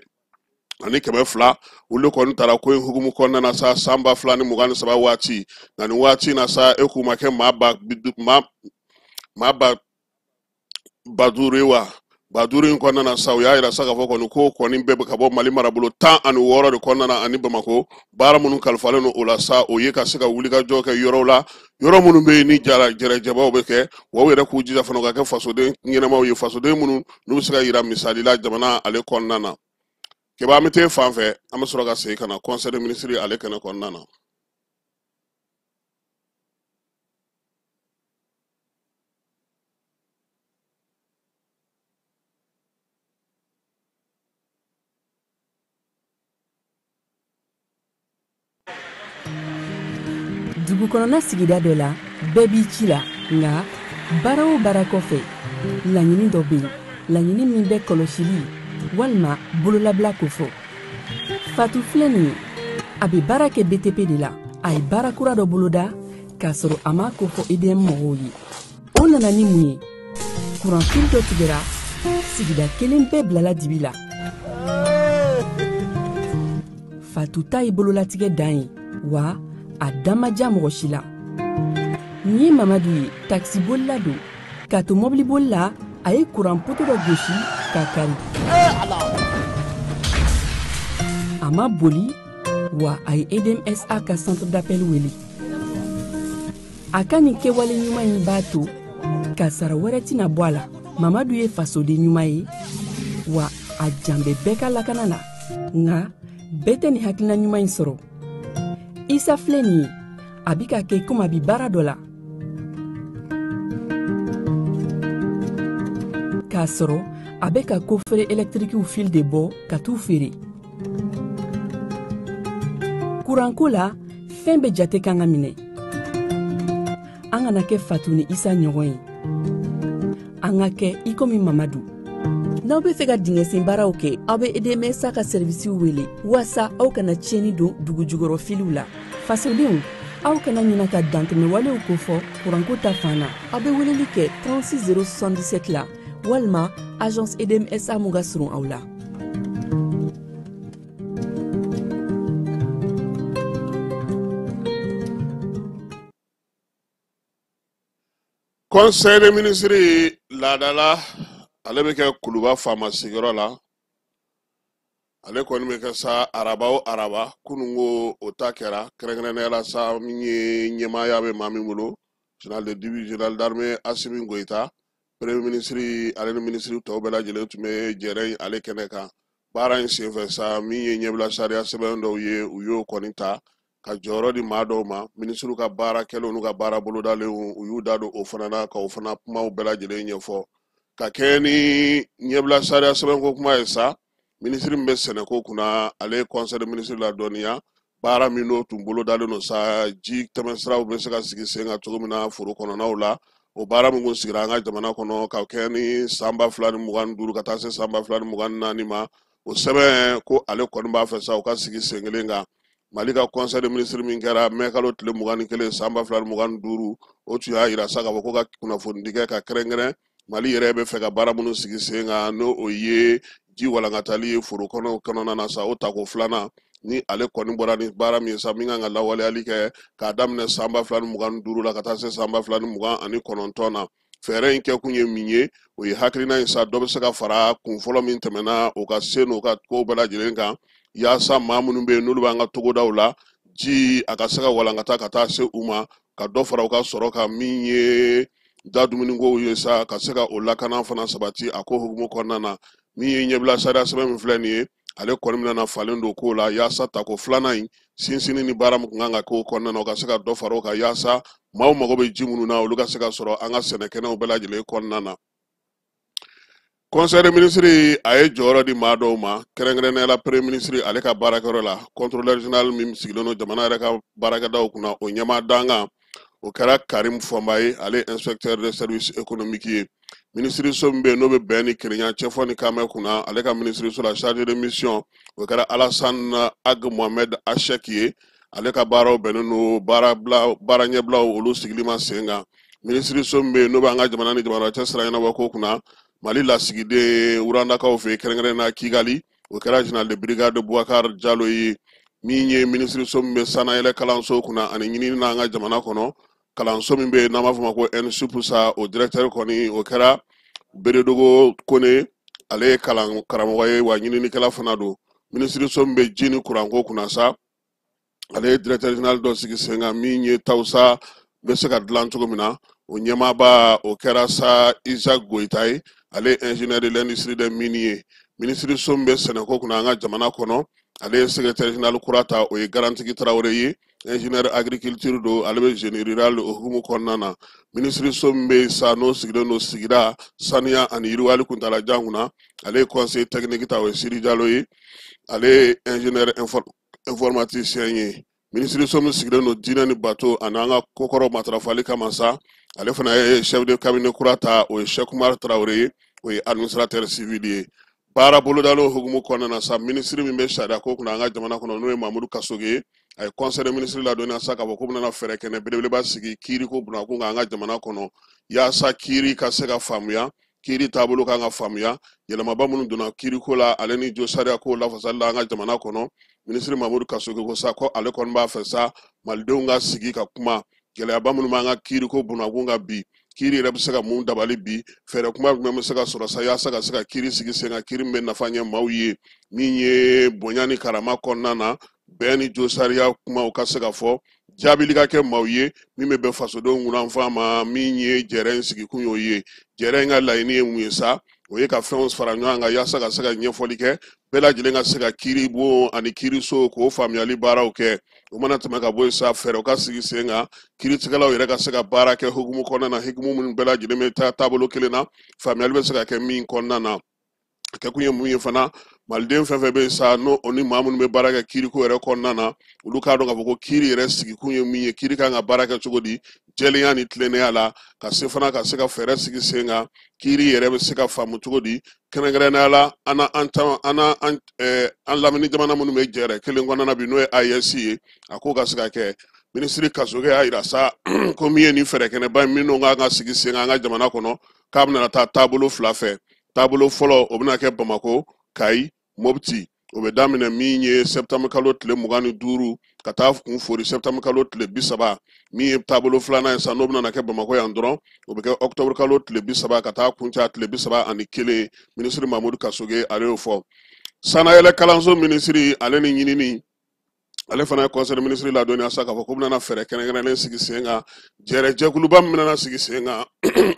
1,200 olu kɔni taara ko in hukumu kɔnɔna na sa san 2023 waati nka nin waati na sa e k'u ma kɛ maa ba duuru ye wa ba duuru in kɔnɔna na sa u y'a yira sa k'a fɔ kɔni ko kɔni bɛɛ bɛ ka bɔ Mali marabolo 16 de kɔnɔna na ani Bamakɔ baara minnu kalifalen don o la sa o ye ka se ka wulikajɔ kɛ yɔrɔw la yɔrɔ minnu bɛ yen ni jɛrɛjɛbaw bɛ kɛ wa u yɛrɛ k'u jija fana ka kɛ fasoden ɲɛnamaw ye fasoden minnu n'u bɛ se ka yira misali la jamana ale kɔnɔna na kɛba an bɛ taa fan fɛ an bɛ sɔrɔ ka segin ka na conseil des ministres ale kɛnɛ kɔnɔna na. dugu kɔnɔna sigida dɔ la bɛɛ b'i ci la nka baara o baara kɔfɛ laɲini dɔ bɛ yen laɲini min bɛ kɔlɔsili walima bololabila ko fɔ Fatu filɛ nin ye a bɛ baara kɛ BTP de la a ye baara kura dɔ boloda k'a sɔrɔ a ma ko fɔ EDM mɔgɔw ye o nana ni mun ye kuranfili dɔ tigɛra sigida kelen bɛɛ bilala dibi la Fatu ta ye bololatigɛ dan ye wa a damaja mɔgɔ si la nin ye Mamadu ye taxibolila don k'a to mɔbilibolila a ye kuran poto dɔ gosi k'a kari a ma boli wa a ye EDMSA ka centre d'appel wele a ka nin kɛwale ɲuman in b'a to ka sara wɛrɛ tɛna bɔ a la Mamadu ye fasoden ɲuman ye wa a jan bɛ bɛɛ ka lakana na nka bɛɛ tɛ nin hakilina ɲuman in sɔrɔ Isa filɛ nin ye a bi ka kɛ komi a bi baara dɔ la k'a sɔrɔ a bɛ ka kofere électrique fil de bɔ ka t'u feere kuranko la fɛn bɛ jate kan ka minɛ an kana kɛ Fatu ni Isa ɲɔgɔn ye an ka kɛ i komi Mamadu n'aw bɛ fɛ ka dingɛsen baaraw kɛ aw bɛ EDMSA ka servisiw wele walasa aw kana tiɲɛni don dugu jukɔrɔ filiw la fasodenw aw kana ɲina ka dantɛmɛwalew kofɔ kuranko ta fan na aw bɛ weleli kɛ 36077 la walima agence EDMSA mun ka surun aw la Conseil des ministres laadala ale bɛ kɛ Kuluba faama sigiyɔrɔ la ale kɔni bɛ kɛ sa araba o araba kunungo o ta kɛra kɛrɛnkɛrɛnnenya la sa min ye ɲɛmaaya bɛ maa min bolo général de division général d'armée Asimi Goyita premier ministre ale ni ministre tɔw bɛɛ lajɛlen tun bɛ jɛrɛ ale kɛnɛ kan baara in senfɛ sa min ye ɲɛbila sariya sɛbɛn dɔw ye u y'o kɔni ta ka jɔyɔrɔ di maa dɔw ma ministre ka baara kɛlenw n'u ka baara bolodalen u y'u da don o fana na ka o fana kumaw bɛɛ lajɛlen ɲɛfɔ ka kɛ ni ɲɛbila sariya sɛbɛn ko kuma ye sa ministre min bɛ sɛnɛko kunna ale conseil de ministre la dɔnniya baara min n'o tun bolodalen don sa ji tɛmɛsiraw bɛ se ka sigi sen kan cogo min na foro kɔnɔnaw la o baara min kun sigira an ka jamana kɔnɔ ka kɛ ni san 2025 ka taa se san 2024 ma o sɛbɛn ko ale kɔni b'a fɛ sa o ka sigi sen kelen kan Mali ka conseil de ministre min kɛra mai kalo tile 21 san 2025 o tun y'a yira sa k'a fɔ ko ka kunnafonidi kɛ ka kɛrɛnkɛrɛn Mali yɛrɛ bɛ fɛ ka baara minnu sigi sen kan n'o o ye ji walankatali ye foro kɔnɔna na sa o tako filanan ni ale kɔni bɔra ni baara min sa min kan ka lawaleyali kɛ k'a daminɛ san 2025 la ka taa se san 2029 na fɛɛrɛ in kɛ kun ye min ye o ye hakilina in sa dɔ bɛ se ka fara kun fɔlɔ min tɛmɛna o ka se n'o ka kow bɛɛ lajɛlen kan yaasa maa minnu bɛ yen n'olu b'an ka togodaw la ji a ka se ka walankata ka taa se u ma ka dɔ fara u ka sɔrɔ kan min ye da dumunikow ye sa ka se ka o lakana fana sabati a ko hukumu kɔnɔna na min ye ɲɛbila sariya sɛbɛn min filɛ nin ye ale kɔni bɛna falen don ko la yaasa tako filanan in sinsinni ni baara min kan ka k'o kɔnɔna na o ka se ka dɔ fara o kan yaasa maaw mago bɛ ji minnu na olu ka se ka sɔrɔ an ka sɛnɛkɛnɛw bɛɛ lajɛlen kɔnɔna na conseil des ministres a ye jɔyɔrɔ di maa dɔw ma kɛrɛnkɛrɛnnenya la premier ministre ale ka baarakɛyɔrɔ la contrôleur général min sigilen don jamana yɛrɛ ka baarakɛdaw kunna o ɲɛmaa dankan o kɛra Karim Fombaye ale inspecteur de service économique ye ministre so min bɛ n'o bɛ bɛn ni kerenya cɛfɔ ni kamɛ kunna ale ka ministre so la chargé de mission o kɛra Alassane Ag Mohamed Achek ye ale ka baaraw bɛnnen no baara ɲɛbilaw olu sigili ma sen kan ministre so min bɛ n'o bɛ an ka jamana ni jamana cɛ sira ɲɛnabɔ ko kunna Mali lasigiden Wurandakaw fɛ kɛrɛnkɛrɛnnenya Kigali o kɛra général de brigade Boubacar Diallo ye min ye ministre so min bɛ sanayɛlɛ kalanso kunna ani ɲinini n'an ka jamana kɔnɔ kalanso min bɛ n'an b'a fɔ ma ko NSUPSA o directeur kɔni o kɛra Beredogo Kone ale ye karamɔgɔ ye wa ɲininikɛla fana don ministre so min bɛ ji ni kuranko kunna sa ale ye directeur général dɔ sigi sen kan min ye Tawusa bɛ se ka dilan cogo min na o ɲɛmaaba o kɛra sa Isaac Goyita ye ale ye ingénieur de l'industrie des mines ye ministre so min bɛ sɛnɛko kunna an ka jamana kɔnɔ ale ye secrétaire général kura ta o ye Garantigi Tarawele ye ingénieur agriculture do ale bɛ génie rural o hukumu kɔnɔna na ministre so min bɛ sa n'o sigilen do sigida saniya ani yiriwali kuntalajan kunna ale ye conseil technique ta o ye Siri Jalo ye ale ye ingénieur informaticien ye ministre so min sigilen do diinɛ ni bato ani an ka kokɔrɔ matarafali kama sa ale fana ye chef de cabinet kura ta o ye Cheikh Oumar Traoré ye o ye administrateur civil ye baara bolodalo hukumu kɔnɔna na sa ministre min bɛ sariya ko kunna an ka jamana kɔnɔ n'o ye Mamadou Kasoge ye a ye conseil de ministre ladɔnniya sa k'a fɔ ko bɛna fɛɛrɛ kɛnɛ belebeleba sigi kiiri ko bunakun kan an ka jamana kɔnɔ yaasa kiiri ka se ka faamuya kiiri taabolo kan ka faamuya yɛlɛmaba minnu donna kiiri ko la ale ni jo sariya ko lafasali la an ka jamana kɔnɔ ministre Mamadou Kasoge ko sa ko ale kɔni b'a fɛ sa malidenw ka sigi ka kuma gɛlɛyaba minnu b'an ka kiiri ko bunakun kan bi kiiri yɛrɛ bɛ se ka mun dabali bi fɛɛrɛ kuma jumɛn bɛ se ka sɔrɔ sa yaasa ka se ka kiiri sigi sen kan kiiri min bɛ nafa ɲɛ maaw ye min ye bonya ni karama kɔnɔna na bɛn ni jo sariya kumaw ka se ka fɔ jaabili ka kɛ maaw ye min bɛ bɛn fasodenw ŋunanfan ma min ye jɛrɛ in sigikun y'o ye jɛrɛ in ka laɲini ye mun ye sa o ye ka fɛnw fara ɲɔgɔn kan yaasa ka se ka ɲɛfɔli kɛ bɛɛ lajɛlen ka se ka kiiri bon ani kiiri so k'o faamuyali baaraw kɛ o mana tɛmɛ ka bɔ yen sa fɛɛrɛw ka sigi sen kan kiiritigɛlaw yɛrɛ ka se ka baara kɛ hukumu kɔnɔna na hukumu minnu bɛɛ lajɛlen bɛ taa taabolo kelen na faamuyali bɛ se ka kɛ min kɔnɔna na a kɛ kun ye mun ye fana maliden fɛn fɛn bɛ yen sa n'o ni maa minnu bɛ baara kɛ kiiriko yɛrɛ kɔnɔna na olu k'a dɔn k'a fɔ ko kiiri yɛrɛ sigikun ye min ye kiiri kan ka baara kɛ cogo di jɛlenya ni tilennenya la ka se fana ka se ka fɛɛrɛ sigi sen kan kiiri yɛrɛ bɛ se ka faamu cogo di kɛrɛnkɛrɛnnenya la an lamini jamana minnu bɛ jɛrɛ kelen kɔnɔna bi n'o ye AES ye a k'o ka se ka kɛ minisiri Kasoge y'a jira sa ko min ye nin fɛɛrɛ kɛnɛba ye minnu kan ka sigi sen kan an ka jamana kɔnɔ k'a bɛna taa taabolo fila fɛ taabolo fɔlɔ o bɛna kɛ Bamako Kayi Mopti o bɛ daminɛ min ye septembre kalo tile 25 ka taa kun fori septembre kalo tile 30 min ye taabolo filanan ye sa n'o bɛna kɛ Bamako yan dɔrɔn o bɛ kɛ octobre kalo tile 30 ka taa kuncɛ tile 31 ministre Mamadou Kasoge ale y'o fɔ sanayɛlɛ kalanso ministre ale ni ɲinini ale fana ye conseil de ministre ladɔnniya sa k'a fɔ ko bɛna fɛɛrɛ kɛrɛnkɛrɛnnen sigi sen kan jɛkuluba min bɛna sigi sen kan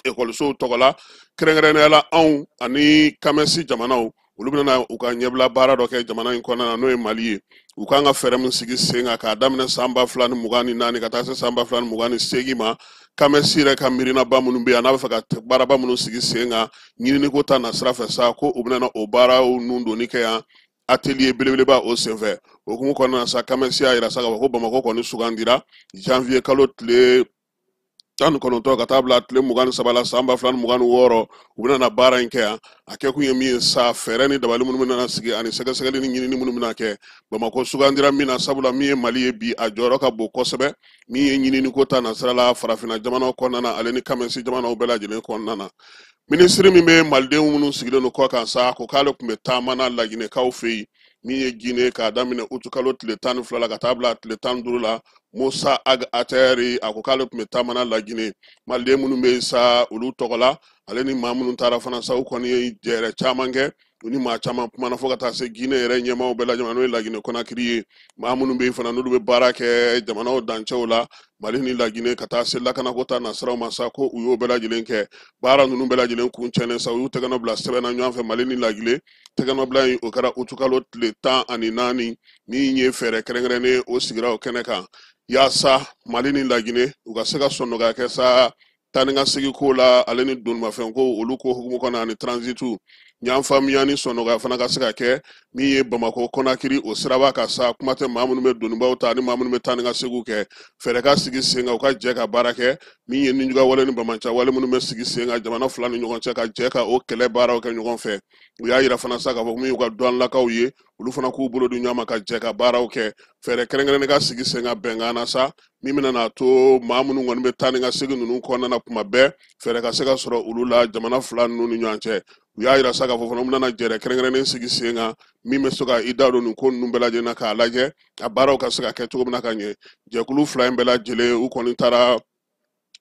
ekɔlisow tɔgɔ la kɛrɛnkɛrɛnnenya la anw ani kamɛsi jamanaw olu bɛna u ka ɲɛbila baara dɔ kɛ jamana in kɔnɔna na n'o ye Mali ye u kan ka fɛɛrɛ min sigi sen kan k'a daminɛ san 2024 ka taa se san 2028 ma kamɛsi yɛrɛ ka miirinaba minnu bɛ yan n'a bɛ fɛ ka baaraba minnu sigi sen kan ɲininiko ta na sira fɛ sa ko u bɛna o baaraw nun donni kɛ yan atelier belebeleba o senfɛ o hukumu kɔnɔna na sa kamɛsi y'a jira sa k'a fɔ ko Bamako kɔni sugandira janvier kalo tile 19 ka taa bila tile 23 la san 2026 u bɛna baara in kɛ yan a kɛ kun ye min ye sa fɛɛrɛ ni dabali minnu bɛna sigi ani sɛgɛsɛgɛli ni ɲinini minnu bɛna kɛ Bamako sugandira min na sabula min ye Mali ye bi a jɔyɔrɔ ka bon kosɛbɛ min ye ɲinini ko ta nasira la farafinna jamanaw kɔnɔna na ale ni kamɛsi jamanaw bɛɛ lajɛlen kɔnɔna na ministre min bɛ malidenw minnu sigilen don kɔ kan sa ko k'ale tun bɛ taama na laginɛkaw fɛ yen min ye Guinée k'a daminɛ utu kalo tile 12 la ka taa bila tile 15 la Musa Ag Atayari a ko k'ale tun bɛ taama na Laginɛ maliden minnu bɛ yen sa olu tɔgɔ la ale ni maa minnu taara fana sa u kɔni ye jɛɛrɛ caman kɛ u ni maa caman kumana fo ka taa se Guinée yɛrɛ ɲɛmaaw bɛɛ la jamana n'o ye Laginɛ Conakry ye maa minnu bɛ yen fana n'olu bɛ baara kɛ jamanaw dancɛw la Mali ni Laginɛ ka taa se lakanako ta nasiraw ma sa ko u y'o bɛɛ lajɛlen kɛ baara ninnu bɛɛ lajɛlen kun cɛnnen sa u y'u tɛgɛnɔ bila sɛbɛnna ɲɔgɔn fɛ Mali ni Laginɛ tɛgɛnɔbila in o kɛra utukalo tile 14 min ye fɛɛrɛ kɛrɛnkɛrɛnnen o sigira o kɛnɛ kan yaasa Mali ni Laginɛ u ka se ka sɔn nɔgɔya kɛ sa tani ka segi ko la ale ni donmafɛn ko olu ko hukumu kɔnɔ ani transitu ɲan faamuya ni sɔnɔgɔya fana ka se ka kɛ min ye Bamako Konakiri o siraba ka sa kuma tɛ maa minnu bɛ donibaw ta ani maa minnu bɛ tani ka segiw kɛ fɛɛrɛ ka sigi sen kan u ka jɛ ka baara kɛ min ye Ninjuga wale ni Bamanan wale minnu bɛ sigi sen kan jamana fila ni ɲɔgɔn cɛ ka jɛ ka o kɛlɛ baaraw kɛ ɲɔgɔn fɛ u y'a yira fana sa k'a fɔ min y'u ka dɔnlakaw ye olu fana k'u bolo di ɲɔgɔn ma ka jɛ ka baaraw kɛ fɛɛrɛ kɛrɛnkɛrɛnnen ka sigi sen kan bɛnkan na sa min bɛna n'a to maa minnu kɔni bɛ taa ni ka segin ninnu kɔnɔna na kuma bɛɛ fɛɛrɛ ka se ka sɔrɔ olu la jamana fila ninnu ni ɲɔgɔn cɛ u y'a yira sa k'a fɔ fana u bɛna jɛrɛ kɛrɛnkɛrɛnnen sigi sen kan min bɛ se ka i da don nin ko ninnu bɛɛ lajɛlen na k'a lajɛ a baaraw ka se ka kɛ cogo min na ka ɲɛ jɛkulu fila in bɛɛ lajɛlen u kɔni taara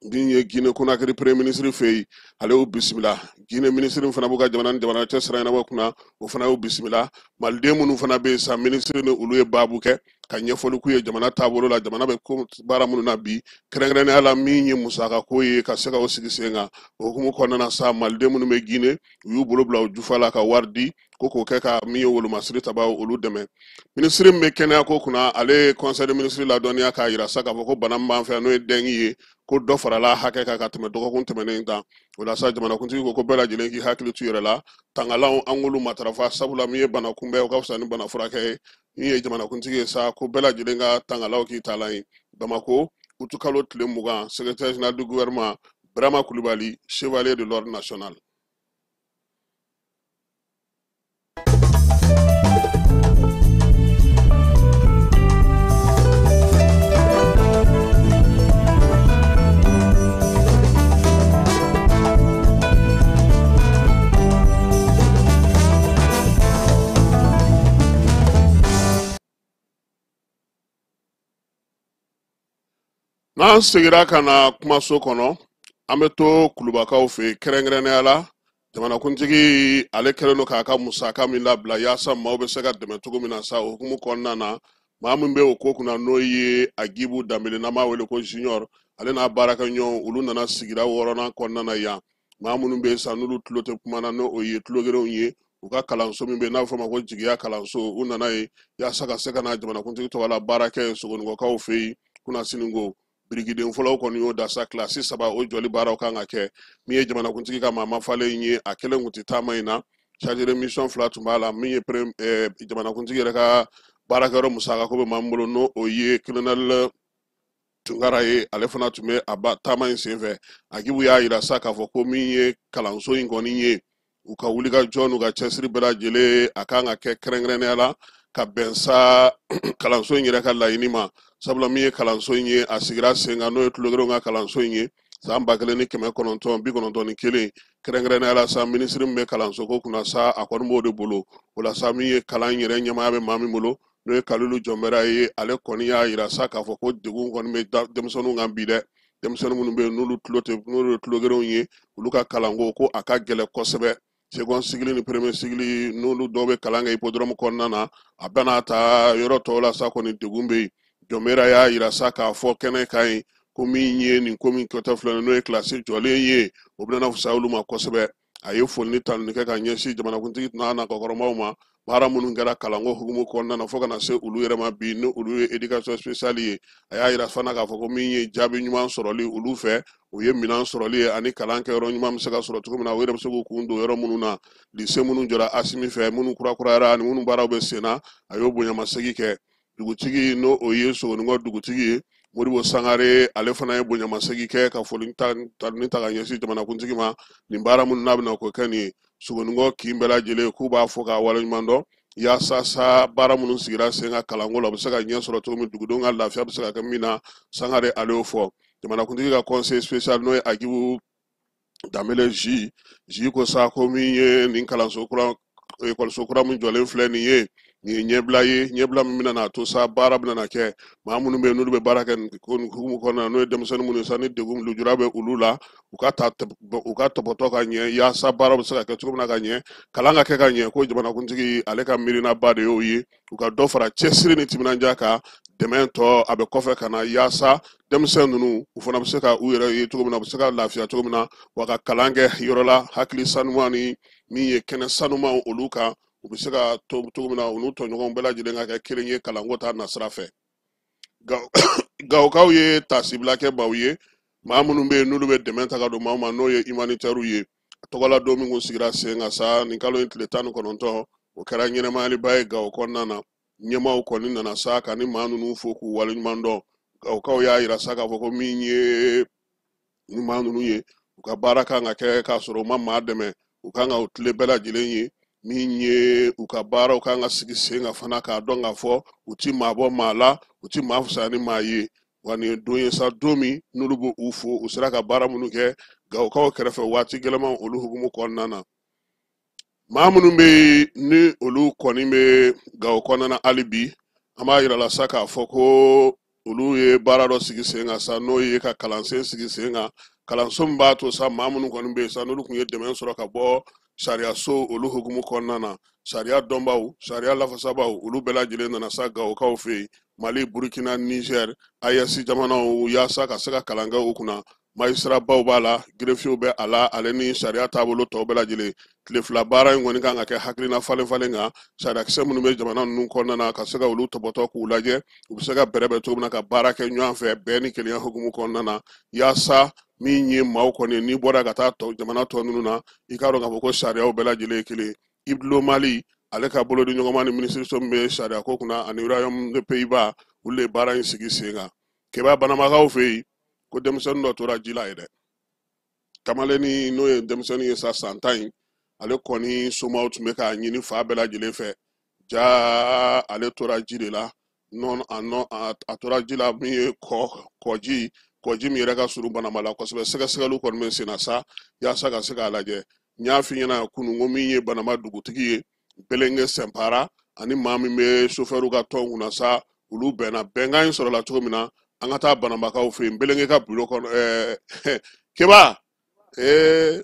min ye Guinée Conakry premier ministre fɛ yen ale y'u bisimila Guinée ministre fana b'u ka jamana ni jamana cɛ sira ɲɛnabɔ kunna o fana y'u bisimila maliden minnu fana bɛ yen sa ministre ni olu ye baabu kɛ ka ɲɛfɔli k'u ye jamana taabolo la jamana bɛ ko baara minnu na bi kɛrɛnkɛrɛnnenya la min ye musaka ko ye ka se ka o sigi sen kan o hukumu kɔnɔna na sa maliden minnu bɛ Guinée u y'u bolo bila u jufa la ka wari di ko k'o kɛ ka min ye wolomasiri ta olu dɛmɛ ministre min bɛ kɛnɛya ko kunna ale conseil de ministre ladɔnniya k'a yira sa k'a fɔ ko bana min b'an fɛ n'o ye dengue ye ko dɔ farala hakɛ kan ka tɛmɛ dɔgɔkun tɛmɛnen kan o la sa jamanakuntigi ko bɛɛ lajɛlen k'i hakili to yɛrɛ la tangalanw an k'olu matarafa sabula min ye bana kunbɛn o ka fisa ni bana furakɛ ye min ye jamanakuntigi ye sa ko bɛɛ lajɛlen ka tangalaw k'i talan ye Bamako utu kalo tile 20 secrétaire général du gouvernement Brahma Coulibaly chevalier de l'ordre national. N'an segira ka na kumaso kɔnɔ an bɛ to Kulubakaw fɛ kɛrɛnkɛrɛnnenya la jamanakuntigi ale kɛlen don k'a ka musaka min labila yaasa maaw bɛ se ka dɛmɛ cogo min na sa o hukumu kɔnɔna na maa min bɛ o ko kunna n'o ye Agibu Danbele n'an b'a wele ko junior ale n'a baarakɛɲɔgɔn olu nana sigira 6nan kɔnɔna na yan maa minnu bɛ sa n'olu tulo tɛ kuma na n'o ye tulogerenw ye u ka kalanso min bɛ yen n'a bɛ fɔ o ma ko jigiya kalanso u nana ye yaasa ka se ka na jamanakuntigi tɔgɔ la baara kɛ sogonikɔkaw fɛ yen kunna siniko birigiden fɔlɔw kɔni y'o da sa kilasi 3 o jɔli baaraw kan ka kɛ min ye jamanakuntigi ka maa mafalen ye a kelen kun tɛ taama in na chargé de mission 2 tun b'a la min ye jamanakuntigi yɛrɛ ka baarakɛyɔrɔ musaka ko bɛ maa min bolo n'o o ye colonel Tunkara ye ale fana tun bɛ a taama in senfɛ Agibu y'a yira sa k'a fɔ ko min ye kalanso in kɔni ye u ka wulikajɔ n'u ka cɛsiri bɛɛ lajɛlen a kan ka kɛ kɛrɛnkɛrɛnnenya la ka bɛn sa kalanso in yɛrɛ ka laɲini ma sabula min ye kalanso in ye a sigira sen kan n'o ye tulogerenw ka kalanso in ye san 1991 kɛrɛnkɛrɛnnenya la sa minisiri min bɛ kalanso ko kunna sa a kɔni b'o de bolo o la sa min ye kalan in yɛrɛ ɲɛmaya bɛ maa min bolo n'o ye Kalilu Jɔnbɛra ye ale kɔni y'a yira sa k'a fɔ ko degun kɔni bɛ denmisɛnninw kan bi dɛ denmisɛnnin minnu bɛ yen n'olu ye tulogerenw ye olu ka kalanko ko a ka gɛlɛn kosɛbɛ second sigili ni premier sigili n'olu dɔw bɛ kalan kɛ hippodrome kɔnɔna na a bɛɛ n'a ta yɔrɔ tɔw la sa kɔni degun bɛ yen Jɔnbɛra y'a yira sa k'a fɔ kɛnɛ kan ye ko min ye nin ko min kɛtɔ filɛ n'o ye kilasi jɔlen ye o bɛna fisaya olu ma kosɛbɛ a ye foli ni tanuni kɛ ka ɲɛsin jamanakuntigi n'a nakɔkɔrɔmaw ma baara minnu kɛra kalanko hukumu kɔnɔna na fo ka na se olu yɛrɛ ma bi ni olu ye éducation spéciale ye a y'a yira fana k'a fɔ ko min ye jaabi ɲuman sɔrɔli olu fɛ o ye minɛn sɔrɔli ye ani kalan kɛyɔrɔ ɲuman bɛ se ka sɔrɔ cogo min na o yɛrɛ bɛ se k'u kun don yɔrɔ minnu na lycée minnu jɔra Asimi fɛ minnu kurakurayara ani minnu baaraw bɛ sen na a y'o bonyamasegin kɛ dugutigi n'o o ye Sogonikɔ dugutigi ye Modibo Sangare ale fana ye bonyamasegin kɛ ka foli tanuni ta ka ɲɛsin jamanakuntigi ma nin baara minnu n'a bɛna k'o kɛ nin ye Sogonikɔ kin bɛɛ lajɛlen k'u b'a fɔ k'a waleɲuman dɔn yaasa sa baara minnu sigira sen ka kalanko la u bɛ se ka ɲɛ sɔrɔ cogo min dugudenw ka lafiya bɛ se ka kɛ min na Sangare ale y'o fɔ jamanakuntigi ka conseil spécial n'o ye Agibu Danbele ji ko sa ko min ye nin kalanso kura ekɔliso kura min jɔlen filɛ nin ye ɲɛbila min bɛna n'a to sa baara bɛna kɛ maa minnu bɛ yen n'olu bɛ baara kɛ nin hukumu kɔnɔna na n'o ye denmisɛnnin minnu ye sa ni degun lujura bɛ olu la u ka tɔpɔtɔ ka ɲɛ yaasa baara bɛ se ka kɛ cogo min na ka ɲɛ kalan ka kɛ ka ɲɛ ko jamanakuntigi ale ka miirinaba de y'o ye u ka dɔ fara cɛsiri ni timinandiya kan dɛmɛ tɔ a bɛ kɔfɛ ka na yaasa denmisɛn ninnu u fana bɛ se ka u yɛrɛ ye cogo min na u bɛ se ka lafiya cogo min na wa ka kalan kɛ yɔrɔ la hakili sanuman ni min ye kɛnɛ sanuman olu kan u bɛ se ka to cogo min na u n'u tɔɲɔgɔnw bɛɛ lajɛlen ka kɛ kelen ye kalanko ta nasira fɛ Gawokaw ye taasibila kɛ maaw ye maa minnu bɛ yen n'olu bɛ dɛmɛ ta ka don maaw ma n'o ye humanitaire ye a tɔgɔla don min kun sigira sen kan sa nin kalo in tile 19 o kɛra ɲɛnɛmayaliba ye Gawo kɔnɔna na ɲɛmaaw kɔni nana sa ka ni maa ninnu fo k'u waleɲuman dɔn Gawokaw y'a yira sa k'a fɔ ko min ye ni maa ninnu ye u ka baara kan ka kɛ k'a sɔrɔ u ma maa dɛmɛ u kan ka u tile bɛɛ lajɛlen ye min ye u ka baaraw kan ka sigi sen kan fana k'a dɔn k'a fɔ u ti maa bɔ maa la u ti maa fisaya ni maa ye wa nin don ye sa don min n'olu b'u u fo u sera ka baara minnu kɛ Gawokaw kɛrɛfɛ waati gɛlɛman olu hukumu kɔnɔna na maa minnu bɛ ni olu kɔni bɛ Gawo kɔnɔna na hali bi an b'a yira la sa k'a fɔ ko olu ye baara dɔ sigi sen kan sa n'o ye ka kalansen sigi sen kan kalanso min b'a to sa maa minnu kɔni bɛ yen sa n'olu tun ye dɛmɛ sɔrɔ ka bɔ sariyaso olu hukumu kɔnɔna na sariya dɔnbaw sariya lafasabaw olu bɛɛ lajɛlen nana sa Gawokaw fɛ yen Mali Burkina Niger AES jamanaw yaasa ka se ka kalan kɛ u kunna magistrabaw b'a la greffiers bɛ a la ale ni sariya taabolo tɔw bɛɛ lajɛlen tile fila baara in kɔni kan ka kɛ hakilina falen kan sariyakisɛ minnu bɛ jamana ninnu kɔnɔna na ka se ka olu tɔbɔtɔ k'u lajɛ u bɛ se ka bɛrɛbɛn cogo min na ka baara kɛ ɲɔgɔn fɛ bɛɛ ni kelenya hukumu kɔnɔna na yaasa min ye maaw kɔni n'i bɔra ka taa jamana tɔ ninnu na i k'a dɔn k'a fɔ ko sariyaw bɛɛ lajɛlen ye kelen Iblo Mali ale ka bolo di ɲɔgɔnma ni minisiriso min bɛ sariya ko kunna ani Royaume de Pays-Bas olu de baara in sigi sen kan kɛba banamagaw fɛ yen ko denmisɛnnin dɔ tora ji la ye dɛ Kamaleni n'o ye denmisɛnnin ye sa san 10 ale kɔni somaw tun bɛ k'a ɲini fa bɛɛ lajɛlen fɛ ja ale tora ji de la a tora ji la min ye kɔji min yɛrɛ ka surun banama la kosɛbɛ sɛgɛsɛgɛliw kɔni bɛ sen na sa yaasa ka se k'a lajɛ n y'a f'i ɲɛna kunun ko min ye banama dugutigi ye Belenge Sɛnpara ani maa min bɛ chauffeur ka tɔn kunna sa olu bɛnna bɛnkan in sɔrɔla cogo min na an ka taa banamakaw fɛ yen Belenge ka bureau kɔnɔ Keba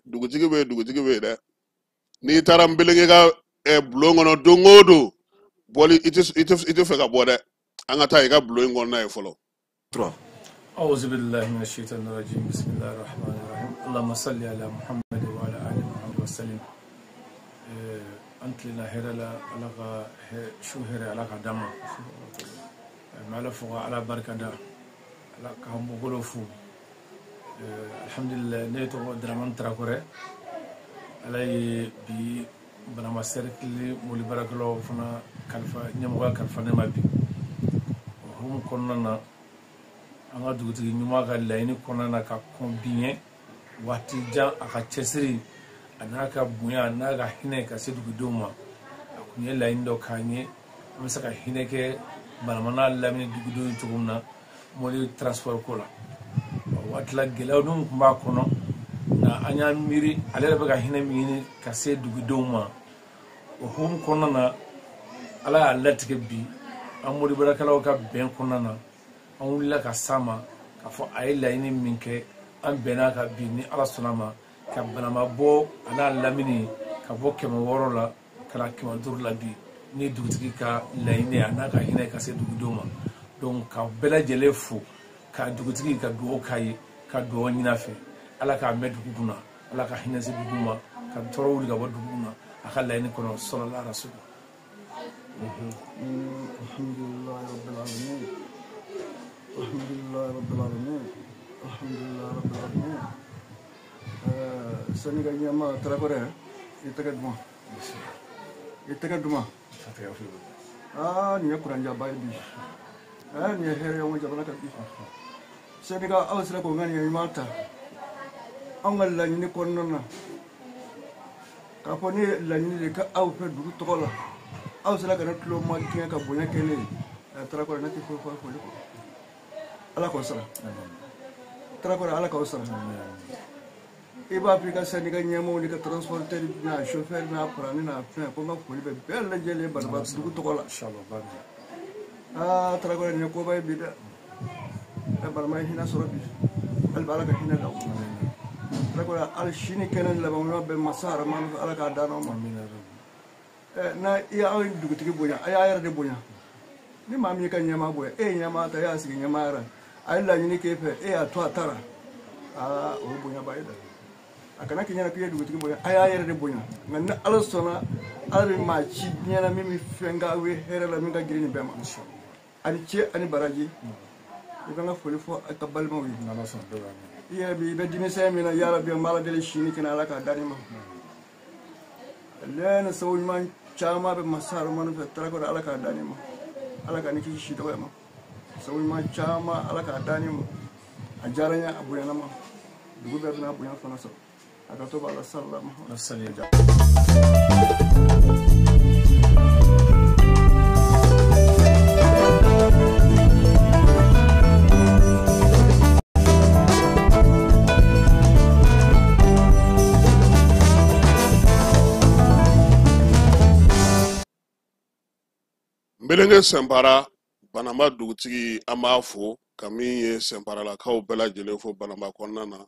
dugutigi bɛ yen dɛ n'i taara Belenge ka bulon kɔnɔ don o don bɔli i tɛ fɛ ka bɔ dɛ an ka taa i ka bulon in kɔnɔna ye fɔlɔ. أعوذ بالله من الشيطان الرجيم بسم الله الرحمن الرحيم اللهم صل على محمد وعلى آل محمد وسلم أنت لنا هرلا على شو هرلا على دم ما لفوا على بركة دا على كهم بقولوا الحمد لله نيتو درمان تراكورة على بي بنا مسيرك اللي مولي بركلو فنا كلفا نيموا كلفا نمابي هم كنا an ka dugutigi ɲuman ka laɲini kɔnɔna na ka kɔn biɲɛ waati jan a ka cɛsiri a n'a ka bonya n'a ka hinɛ ka se dugudenw ma a kun ye laɲini dɔ k'an ye an bɛ se ka hinɛ kɛ banamana lamini dugudenw ye cogo min na mobili transport ko la waati la gɛlɛyaw ninnu tun b'a kɔnɔ nka an y'an miiri ale yɛrɛ bɛ ka hinɛ min ɲini ka se dugudenw ma o hukumu kɔnɔna na ala y'a latigɛ bi an moribarakɛlaw ka bɛn kɔnɔna na an wulila ka s'a ma k'a fɔ a ye laɲini min kɛ an bɛnna ka bi ni ala sɔnna ma ka banama bɔ a n'a lamini ka bɔ 600 la ka na 500 la bi ni dugutigi ka laɲini a n'a ka hinɛ ka se dugudenw ma donc ka bɛɛ lajɛlen fo ka dugutigi ka dugawu k'a ye ka dugawu ɲini a fɛ ala k'a mɛn dugu kunna ala ka hinɛ se dugu ma ka tɔɔrɔ wuli ka bɔ dugu kunna a ka laɲini kɔnɔ sallallahu alaihi wasallam. Alhamdulillah rabbil alamin. Alhamdulillah rabbil alamin. Alhamdulillah rabbil alamin. Sani ka ɲɛma Tarakɔrɛ i tɛgɛ duman. I tɛgɛ duman. Nin ye kuranjaba ye bi. Nin ye hɛrɛ ye anw ka jamana kan bi. Sani ka aw sera k'o ŋaniya ɲuman ta anw ka laɲini kɔnɔna na k'a fɔ ne ye laɲini de kɛ aw fɛ dugu tɔgɔ la aw sera ka ne tulo ma diɲɛ ka bonya kɛ ne ye Tarakɔrɛ ne tɛ foyi fɔ foli kɔ ala k'o sara Tarakɔrɛ ala k'o sara i b'a fɔ i ka sani ka ɲɛmaaw ni ka transporteur n'a chauffeur n'a prani n'a fɛn ko n ka foli bɛ bɛɛ lajɛlen Banaba dugu tɔgɔ la Tarakɔrɛ nin ye koba ye bi dɛ Banaba ye hinɛ sɔrɔ bi hali ala ka hinɛ da Tarakɔrɛ hali sini kɛnɛ laban ɲɔgɔn bɛ masa Aramani fɛ ala k'a dan n'aw ma na i y'aw dugutigi bonya a y'a yɛrɛ de bonya ni maa min ye ka ɲɛmaa bonya e ye ɲɛmaa ta e y'a sigi ɲɛmaa yɛrɛ a ye laɲini k'e fɛ e y'a to a taara o ye bonyaba ye dɛ a kana k'i ɲɛna k'i ye dugutigi bonya a y'a yɛrɛ de bonya nka ni ala sɔnna ala bɛ maa ci diɲɛ na min bɛ fɛn ka aw ye hɛrɛ la min ka girin nin bɛɛ ma ani ce ani baraji i ka n ka foli fɔ a ka balimaw ye iya bi be dimi sai mina ya rabbi mala dele shini kana alaka dani ma lena sawi man chama be masar man fe tra ko alaka dani ma alaka ni ki shi to ma sawi man chama alaka dani ma ajaranya abuya na ma dugu be na abuya fana so aka to bala sallallahu alaihi wasallam. Mbelenge sempara banamba dugutigi ama fo kami ye sempara la kaw bela jele fo banamba konnana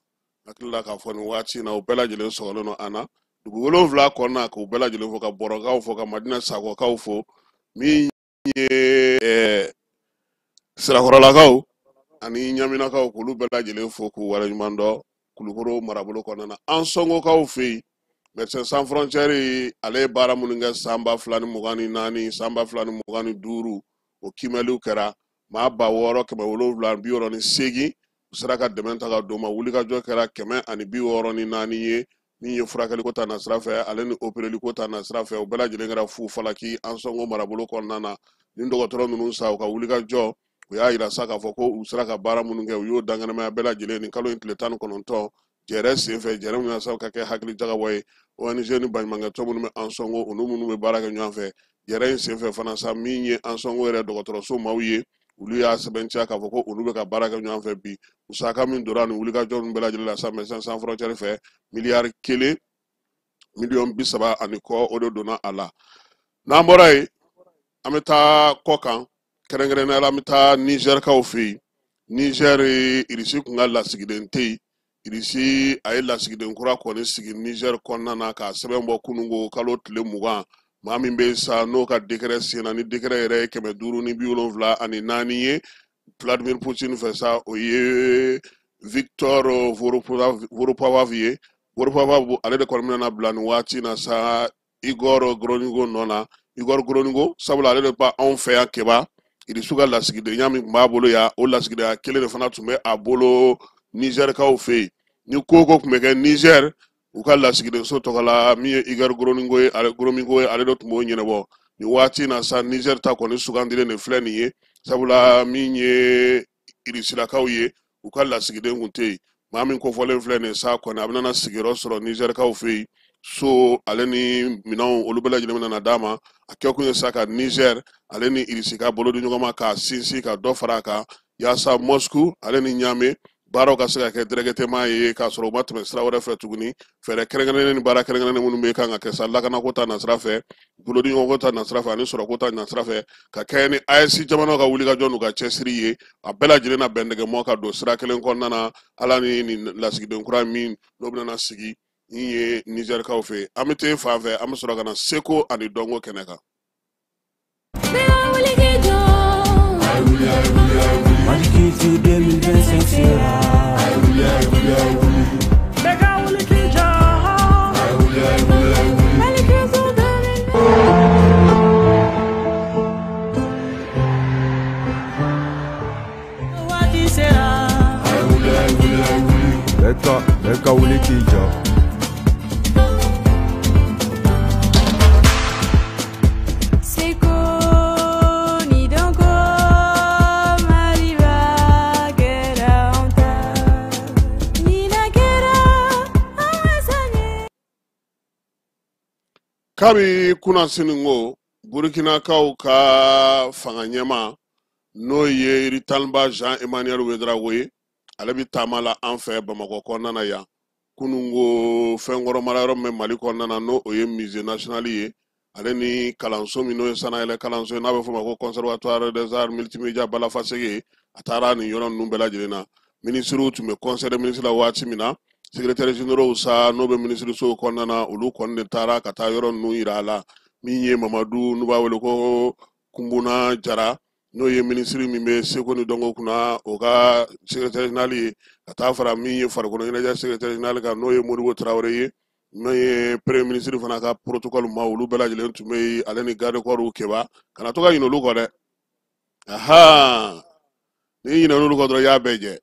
akilla ka fo ni wati na bela jele solo no ana dugu wolonvla konna ko bela jele fo ka borogaw fo ka madina sako kaw fo mi ye sira horala kaw ani nyamina kaw ko lu bela jele fo ko wala nyumando kulukoro marabolo konnana ansongo kaw fe Médecins Sans Frontières ale bara muninga samba flani mugani nani samba flani mugani duru o kimelu kera ma ba woro keme wolowula bi woro ni segi usara ka dɛmɛ ta ka doma wuli ka jɔ kɛra 124 ni nani ye min ye furakɛli ko ta na sira fɛ ale ni opereli ko ta na sira fɛ o bɛɛ lajɛlen kɛra fu falaki an sɔngo marabolo kɔnɔna na ni dɔgɔtɔrɔ ninnu sa u ka wuli ka jɔ u y'a yira sa k'a fɔ ko u sera ka baara minnu kɛ u y'o danganamaya bɛɛ lajɛlen ni kalo in tile 19 jɛrɛ senfɛ jɛrɛ min sa ka kɛ hakili jagabɔ ye ONG ni baɲumankɛtɔn minnu bɛ an sɔngo olu minnu bɛ baara kɛ ɲɔgɔn fɛ jɛrɛ in senfɛ fana sa min ye an sɔngo yɛrɛ dɔgɔtɔrɔso maaw ye olu y'a sɛbɛntiya k'a fɔ ko olu bɛ ka baara kɛ ɲɔgɔn fɛ bi musaka min donna ni wulikajɔ ninnu bɛɛ lajɛlen la sa Médecins Sans Frontières fɛ miliyari 1 miliyɔn 30 ani kɔ o de donna a la n'an bɔra yen an bɛ taa kɔ kan kɛrɛnkɛrɛnnenya la an bɛ taa Nizɛrikaw fɛ yen Niger irisi kun ka lasigiden tɛ yen irisi a ye lasigiden kura kɔni sigi Niger kɔnɔna na k'a sɛbɛn bɔ kununko kalo tile 20 maa min bɛ sa n'o ka décret senna ni décret yɛrɛ ye 574 ye Vladimir Poutine fɛ sa o ye Victor Voropayev ye Voropayev ale de kɔni bɛna bila nin waati na sa Igor Gronigo nɔ na Igor Gronigo sabula ale de ba anw fɛ yan Keba irisiw ka lasigidenya min tun b'a bolo yan o lasigidenya kelen de fana tun bɛ a bolo Nizɛrikaw fɛ yen ni koko tun bɛ kɛ Niger u ka lasigidenso tɔgɔ la min ye Igor Gronigo ye ale de tun b'o ɲɛnabɔ nin waati na sa Niger ta kɔni sugandilen de filɛ nin ye sabula min ye irisilakaw ye u ka lasigiden kun tɛ yen maa min kofɔlen filɛ nin sa kɔni a bɛna sigiyɔrɔ sɔrɔ Nizɛrikaw fɛ yen so ale ni minɛnw olu bɛɛ lajɛlen bɛna d'a ma a kɛ kun ye sa ka Niger ale ni irisi ka bolo di ɲɔgɔn ma k'a sinsin ka dɔ fara a kan yaasa Moscou ale ni Ɲame baaraw ka se ka kɛ dɛrɛgɛtɛma ye k'a sɔrɔ u ma tɛmɛ sira wɛrɛ fɛ tuguni fɛɛrɛ kɛrɛnkɛrɛnnen ni baara kɛrɛnkɛrɛnnen minnu bɛ kan ka kɛ sa lakanako ta nasira fɛ bolodiɲɔgɔnko ta nasira fɛ ani sɔrɔko ta nasira fɛ ka kɛ ni AES jamanaw ka wulikajɔ n'u ka cɛsiri ye a bɛɛ lajɛlen na bɛndɛgɛmɔ ka don sira kelen kɔnɔna na ala ni nin lasigiden kura min n'o bɛna sigi min ye Nizɛrikaw fɛ an bɛ t'e fan fɛ an bɛ sɔrɔ ka na seko ani dɔnko kɛnɛ kan. Majikiti 2025 sera Mega Wulikija Wati sera Mega Wulikija Kabi kuna siningo Burkinakaw ka fanga ɲɛma n'o ye Ritalba Jean-Emmanuel Ouédraogo ye ale bi taama la an fɛ Bamakɔ kɔnɔna na yan kunungo fɛnkɔrɔ mara yɔrɔ min bɛ Mali kɔnɔna na n'o ye musée national ye ale ni kalanso min n'o ye sanayɛlɛ kalanso ye n'a bɛ fɔ o ma ko conservatoire des arts multimédia Balafasege a taara nin yɔrɔ ninnu bɛɛ lajɛlen na ministres tun bɛ conseil des ministres la waati min na secrétaire généraux sa n'o bɛ ministreso kɔnɔna na olu kɔni de taara ka taa yɔrɔ ninnu yira a la min ye Mamadu n'u b'a wele ko Kumbuna Jara n'o ye ministre min bɛ seko ni dɔnko kunna o ka secrétaire général ye ka taa fara min ye farikolo ɲɛnajɛ secrétaire général kan n'o ye Modibo Traoré ye n'o ye premier ministre fana ka protocole ma olu bɛɛ lajɛlen tun bɛ yen ale ni garde corps Keba kana to ka ɲinɛ olu kɔ dɛ aha ni ɲinɛ olu kɔ dɔrɔn i y'a bɛɛ jɛ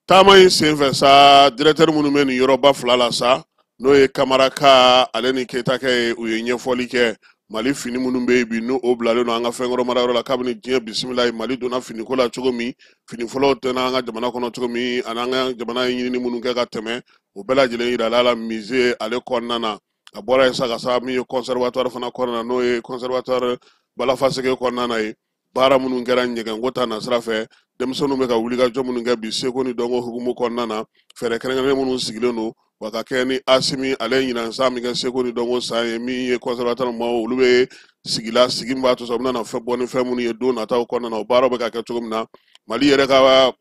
taama in senfɛ sa directeur minnu bɛ nin yɔrɔba fila la sa n'o ye Kamaraka ale ni Keita ye u ye ɲɛfɔli kɛ Mali fini minnu bɛ yen bi n'o bilalen don an ka fɛnkɔrɔ marayɔrɔ la kabini diɲɛ bisimila Mali donna finiko la cogo min fini fɔlɔw tɛna an ka jamana kɔnɔ cogo min ani an ka jamana ye ɲinini minnu kɛ ka tɛmɛ o bɛɛ lajɛlen yirala la musée ale kɔnɔna na a bɔra yen sa ka sa min ye conservatoire fana kɔnɔna na n'o ye conservatoire Balafaseke kɔnɔna na ye baara minnu kɛra ɲɛgɛnko ta nasira fɛ denmisɛnninw bɛ ka wulikajɔ minnu kɛ bi seko ni dɔnko hukumu kɔnɔna na fɛɛrɛ kɛrɛnkɛrɛnnen minnu sigilen don wa ka kɛ ni Asimi ale ɲinansan min kɛ seko ni dɔnko san ye min ye conservateur maaw olu bɛ sigi min b'a to sa u bɛna fɛn bɔ ni fɛn minnu ye don nataw kɔnɔna na o baaraw bɛ ka kɛ cogo min na Mali yɛrɛ ka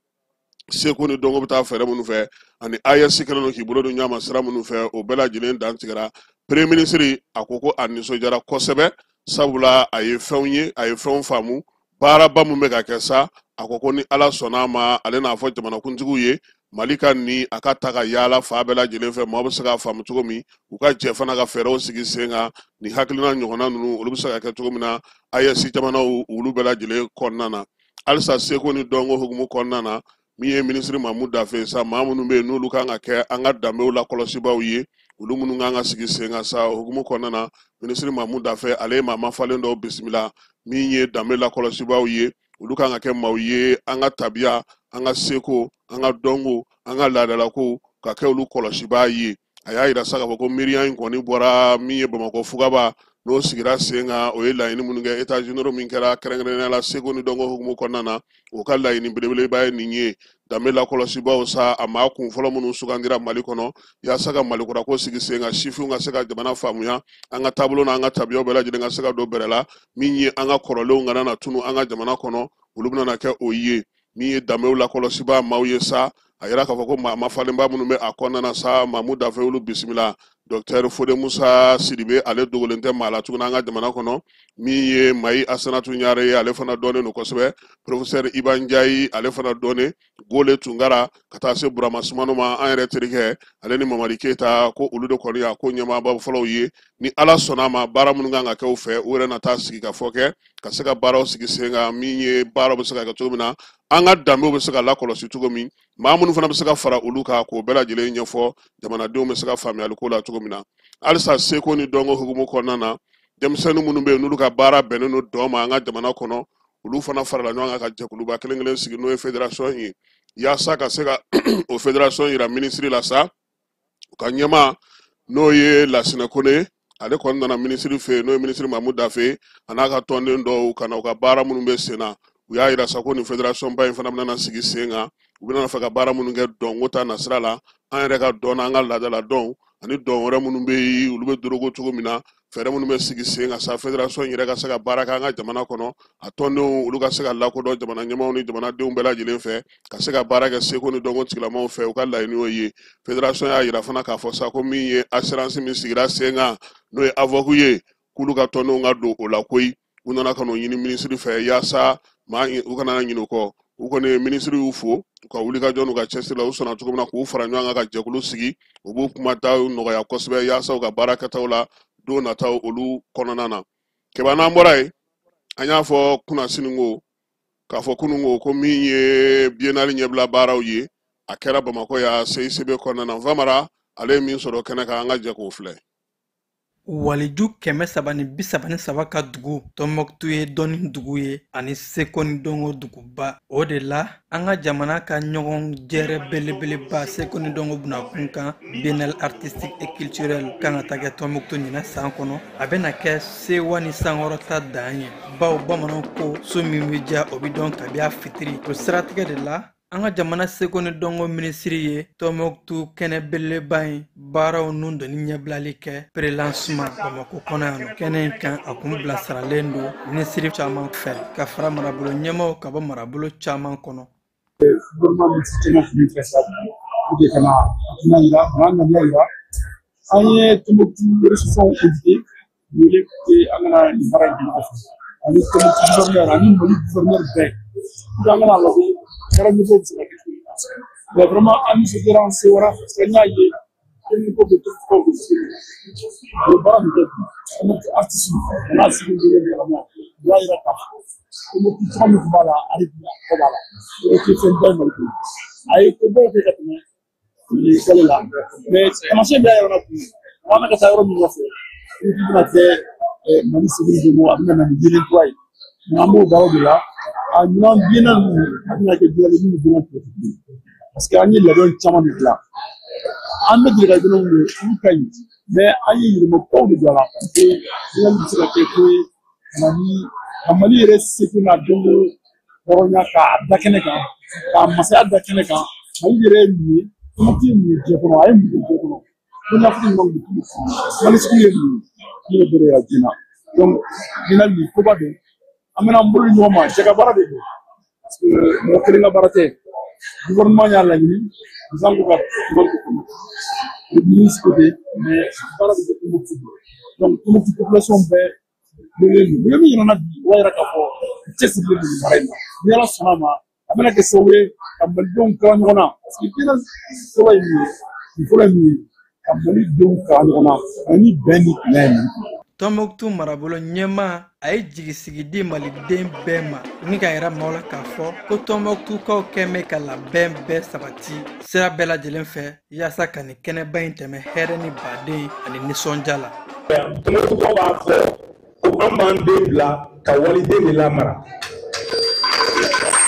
seko ni dɔnko bɛ taa fɛɛrɛ minnu fɛ ani AES kɛlen don k'i bolo don ɲɔgɔn ma sira minnu fɛ o bɛɛ lajɛlen dan tigɛra premier ministre a ko a nisɔndiyara kosɛbɛ sabula a ye fɛnw ye a ye fɛnw faamu baaraba mun bɛ ka kɛ sa a ko ni Ala sɔnna a ma ale n'a fɔ jamanakuntigiw ye Mali ka ni a ka ta ka yaala fa bɛɛ lajɛlen fɛ maaw bɛ se k'a faamu cogo min u ka jɛ fana ka fɛɛrɛw sigi sen kan ni hakilina ɲɔgɔnna ninnu olu bɛ se ka kɛ cogo min na AES jamanaw olu bɛɛ lajɛlen kɔnɔna na halisa seko ni dɔnko hukumu kɔnɔna na min ye ministre Mamu Dafe sa maa minnu bɛ yen n'olu kan ka kɛ an ka danbew la kɔlɔsibaw ye olu minnu kan ka sigi sen kan sa hukumu kɔnɔna na ministre Mamu Dafe ale ye maa mafalen dɔw bisimila min ye danbe la kɔlɔsibaw ye olu kan ka kɛ maaw ye an ka tabiya an ka seko an ka dɔnko an ka laadalako ka kɛ olu kɔlɔsibaa ye a y'a yira sa k'a fɔ ko miiriya in kɔni bɔra min ye Bamakɔ fugaba n'o sigira sen kan o ye laɲini minnu kɛ états généraux min kɛra kɛrɛnkɛrɛnnenya la seko ni dɔnko hukumu kɔnɔna na o ka laɲini belebeleba ye nin ye danbe la kɔlɔsibaw sa a maa kun fɔlɔ minnu sugandira Mali kɔnɔ yaasa ka Malikurako sigi sen kan sifinw ka se ka jamana faamuya an ka taabolo n'an ka tabiyaw bɛɛ lajɛlen ka se ka don bɛrɛ la min ye an ka kɔrɔlenw kana na tunu an ka jamana kɔnɔ olu bɛna na kɛ o ye min ye danbew la kɔlɔsibaa maaw ye sa a yira k'a fɔ ko maa mafalenba minnu bɛ a kɔnɔna na sa Mamu Dafe olu bisimila Dr Fode Musa Sidibe ale dogolen tɛ maa la tuguni an ka jamana kɔnɔ min ye Mayi Asanatu Ɲare ye ale fana dɔnnen don kosɛbɛ professeur Iba Ndiaye ale fana dɔnnen Gole Tunkara ka taa se Burama Sumano ma an yɛrɛ terikɛ ale ni Mamadi Keita ko olu de kɔni a ko ɲɛmaaba fɔlɔw ye ni Ala sɔnna ma baara minnu kan ka kɛ u fɛ u yɛrɛ na taa sigi ka fɔ kɛ ka se ka baaraw sigi sen kan min ye baaraw bɛ se ka kɛ cogo min na an ka danbew bɛ se ka lakɔlɔsi cogo min maa minnu fana bɛ se ka fara olu kan k'o bɛɛ lajɛlen ɲɛfɔ jamanadenw bɛ se ka faamuyali ko la cogo min na halisa seko ni dɔnko hukumu kɔnɔna na denmisɛnnin minnu bɛ yen n'olu ka baara bɛnnen don dɔn ma an ka jamana kɔnɔ olu fana farala ɲɔgɔn kan ka jɛkuluba kelen kelen sigi n'o ye fédération ye yaasa ka se ka o fédération yira ministre la sa u ka ɲɛma n'o ye Lasina Kone ale kɔni nana ministre fɛ yen n'o ye ministre Mamu Dafe a n'a ka tɔnden dɔw ka na u ka baara minnu bɛ sen na u y'a yira sa ko nin fédération ba in fana bɛna sigi sen kan u bɛna fɛ ka baara minnu kɛ dɔnko ta nasira la an yɛrɛ ka dɔn n'an ka laadala dɔn ani dɔn wɛrɛ minnu bɛ yen olu bɛ dorogo cogo min na fɛɛrɛ minnu bɛ sigi sen kan sa fédération yɛrɛ ka se ka baara kɛ an ka jamana kɔnɔ a tɔndenw olu ka se ka lakodɔn jamana ɲɛmaaw ni jamanadenw bɛɛ lajɛlen fɛ ka se ka baara kɛ seko ni dɔnko tigilamaw fɛ u ka laɲini y'o ye fédération y'a yira fana k'a fɔ sa ko min ye assurance min sigira sen kan n'o ye avocu ye k'olu ka tɔndenw ka don o la koyi u nana ka n'o ɲini ministre fɛ yaasa u kana ɲinɛ o kɔ u kɔni ye ministre y'u fo u ka wulikajɔ n'u ka cɛsiri la u sɔnna cogo min na k'u fara ɲɔgɔn kan ka jɛkulu sigi u b'u kumataw nɔgɔya kosɛbɛ yaasa u ka baara kɛtaw la don nataw olu kɔnɔna na kɛba n'an bɔra yen an y'a fɔ kunna siniko k'a fɔ kununko ko min ye biennale ɲɛbila baaraw ye a kɛra Bamakɔ ya CICB kɔnɔna na Famara ale ye min sɔrɔ kɛnɛ kan an ka jɛ k'o filɛ waliju 373 ka dugu Tɔnbɔkutu ye dɔnni dugu ye ani seko ni dɔnko duguba o de la an ka jamana ka ɲɔgɔn jɛrɛ belebeleba seko ni dɔnko bunakun kan biennale artistique et culturel kan ka ta kɛ Tɔnbɔkutu ɲinɛ san kɔnɔ a bɛna kɛ sewa ni sankɔrɔta dan ye baw bamananw ko so min bɛ ja o bɛ dɔn kabi a fitiri o siratigɛ de la an ka jamana seko ni dɔnko minisiri ye Tɔnbɔkutu kɛnɛ belebeleba in baaraw nun dɔnni ɲɛbilali kɛ prelancement Bamakɔ kɔnɔ yan nɔ kɛnɛ in kan a kun bilasiralen don minisiri caman fɛ ka fara marabolo ɲɛmaw ka bɔ marabolo caman kɔnɔ an ye Tɔnbɔkutu région invité wele an kana nin baara in kɛ ani Tɔnbɔkutu gouverneur ani Mali gouverneur bɛɛ an kana lajɛ kɛra niveau bɛ se ka kɛ cogo min na mais vraiment an nisɔndiyara an se wara parce que n y'a ye ko bɛ to fɔ o ye baara min kɛ Tɔnbɔkutu artiste n'a sigi bolo yɛlɛma u y'a yira k'a fɔ Tɔnbɔkutu caman min tun b'a la ale bi kɔ b'a la o ye fɛn bɛɛ Mali kɔnɔ a ye ko bɛɛ kɛ ka tɛmɛ kɛlɛ la mais tamasiyɛn bɛ yɔrɔ la bi an bɛ ka taa yɔrɔ min nɔfɛ i bɛna kɛ Mali civil de mo a bɛna na ni yiri kura ye an b'o baro de la a ɲuman biɲɛna ninnu a bɛna kɛ biɲɛna min biɲɛna politique parce que an ye labɛn caman de dilan an bɛ deli ka dɔrɔn de olu ka ɲi mais an ye yɛlɛmabaw de don a la parce que biɲɛna bɛ se ka kɛ ko ye ka Mali yɛrɛ seko n'a dɔnko hɔrɔnya k'a da kɛnɛ kan k'a masaya da kɛnɛ kan Mali yɛrɛ ye mun ye Tomati ye mun ye diɲɛ kɔnɔ a ye mun ye diɲɛ kɔnɔ ko nafolo ɲuman de tun Mali sugu ye mun ye ne bere ya jina donc dina ni ko ba don an bɛna an bolo ɲɔgɔn ma cɛ ka baara de don parce que mɔgɔ kelen ka baara tɛ gouvernement y'a laɲini président ko ka le ministre côté mais baara de kɛ Tomati donc Tomati population bɛɛ wele min yɛrɛ na bi o yɛrɛ ka fɔ cɛsirilen don baara in na ni Ala sɔnna ma a bɛna kɛ sababu ye ka malidenw kala ɲɔgɔn na parce que diinɛ fɔlɔ ye min ye nin fɔlɔ ye min ye ka malidenw kala ɲɔgɔn na ani bɛn ni tinɛ ye min Tɔnbɔkutu marabolo ɲɛmaa a ye jigi di maliden bɛɛ ma ni ka yɛrɛ maaw la k'a fɔ ko Tɔnbɔkutukaw kɛn bɛ ka labɛn bɛɛ sabati sira bɛɛ lajɛlen fɛ yaasa ka nin kɛnɛba in tɛmɛ hɛrɛ ni baden ani nisɔndiya la. Tɔnbɔkutukaw b'a fɔ ko an b'an den bila ka waliden de lamara.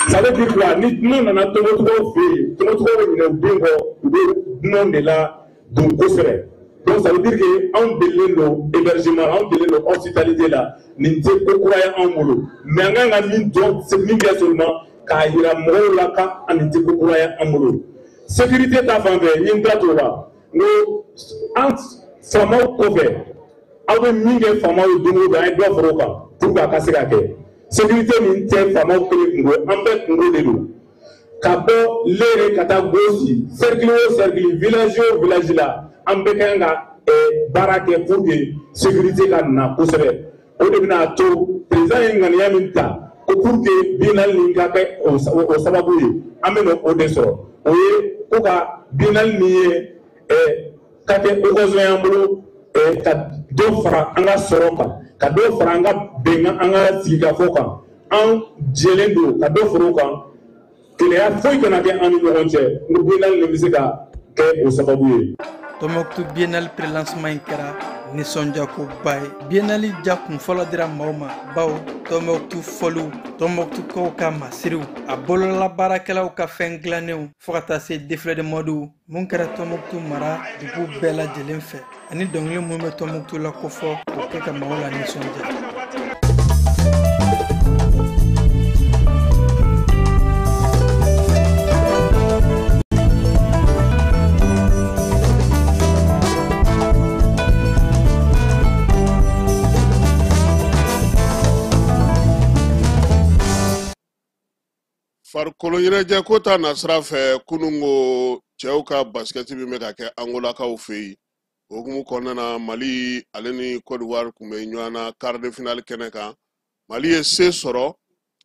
Ça veut dire quoi? Ni n'u nana Tɔnbɔkutukaw fɛ yen Tɔnbɔkutukaw bɛ ɲinɛ u den kɔ u bɛ dunanw de la don kosɛbɛ. Donc ça veut dire que anw delilen don hébergement anw delilen don hospitalité la nin tɛ ko kura ye anw bolo mais an kan ka min dɔn min kɛ seulement k'a yira mɔgɔw la ka nin tɛ ko kura ye anw bolo sécurité ta fan fɛ n ye n da t'o la n ko an faamaw kɔfɛ aw bɛ min kɛ faamaw ye don o don an ye dɔ fara o kan pour que a ka se ka kɛ sécurité min tɛ faamaw kelen kungo an bɛɛ kungo de don ka bɔ Lere ka taa Gosi cercle o cercle village o village la. An bɛ kan ka baara kɛ pour que sécurité ka na kosɛbɛ o de bɛna to président ye ŋaniya min ta ko pour que biennale nin ka kɛ o sababu ye an bɛ o de sɔrɔ o ye ko ka biennale nin ye ka kɛ occasion y'an bolo ka dɔ fara an ka sɔrɔ kan ka dɔ fara an ka bɛnkan an ka sigikafɔ kan an jɛlen don ka dɔ fara o kan keleya foyi kana kɛ an ni ɲɔgɔn cɛ ngo biennale nin bɛ se ka kɛ o sababu ye. Tɔnbɔkutu biennale pré-lancement in kɛra nisɔndiyako ye biennale ja kun fɔlɔ dira maaw ma bawo Tɔnbɔkutu fɔliw Tɔnbɔkutukaw ka masiriw a bolola baarakɛlaw ka fɛn dilannenw fɔ ka taa se défilé de mode mun kɛra Tɔnbɔkutu mara dugu bɛɛ lajɛlen fɛ ani dɔnkili mun bɛ Tɔnbɔkutu la kofɔ k'o kɛ ka maaw la nisɔndiya. farikolo ɲɛnajɛ ko ta nasira fɛ kunungo cɛw ka baskɛti min bɛ ka kɛ angolakaw fɛ yen o hukumu kɔnɔna na Mali ale ni Côte d'Ivoire kun bɛ ɲɔgɔn na quart de finale kɛnɛ kan Mali ye se sɔrɔ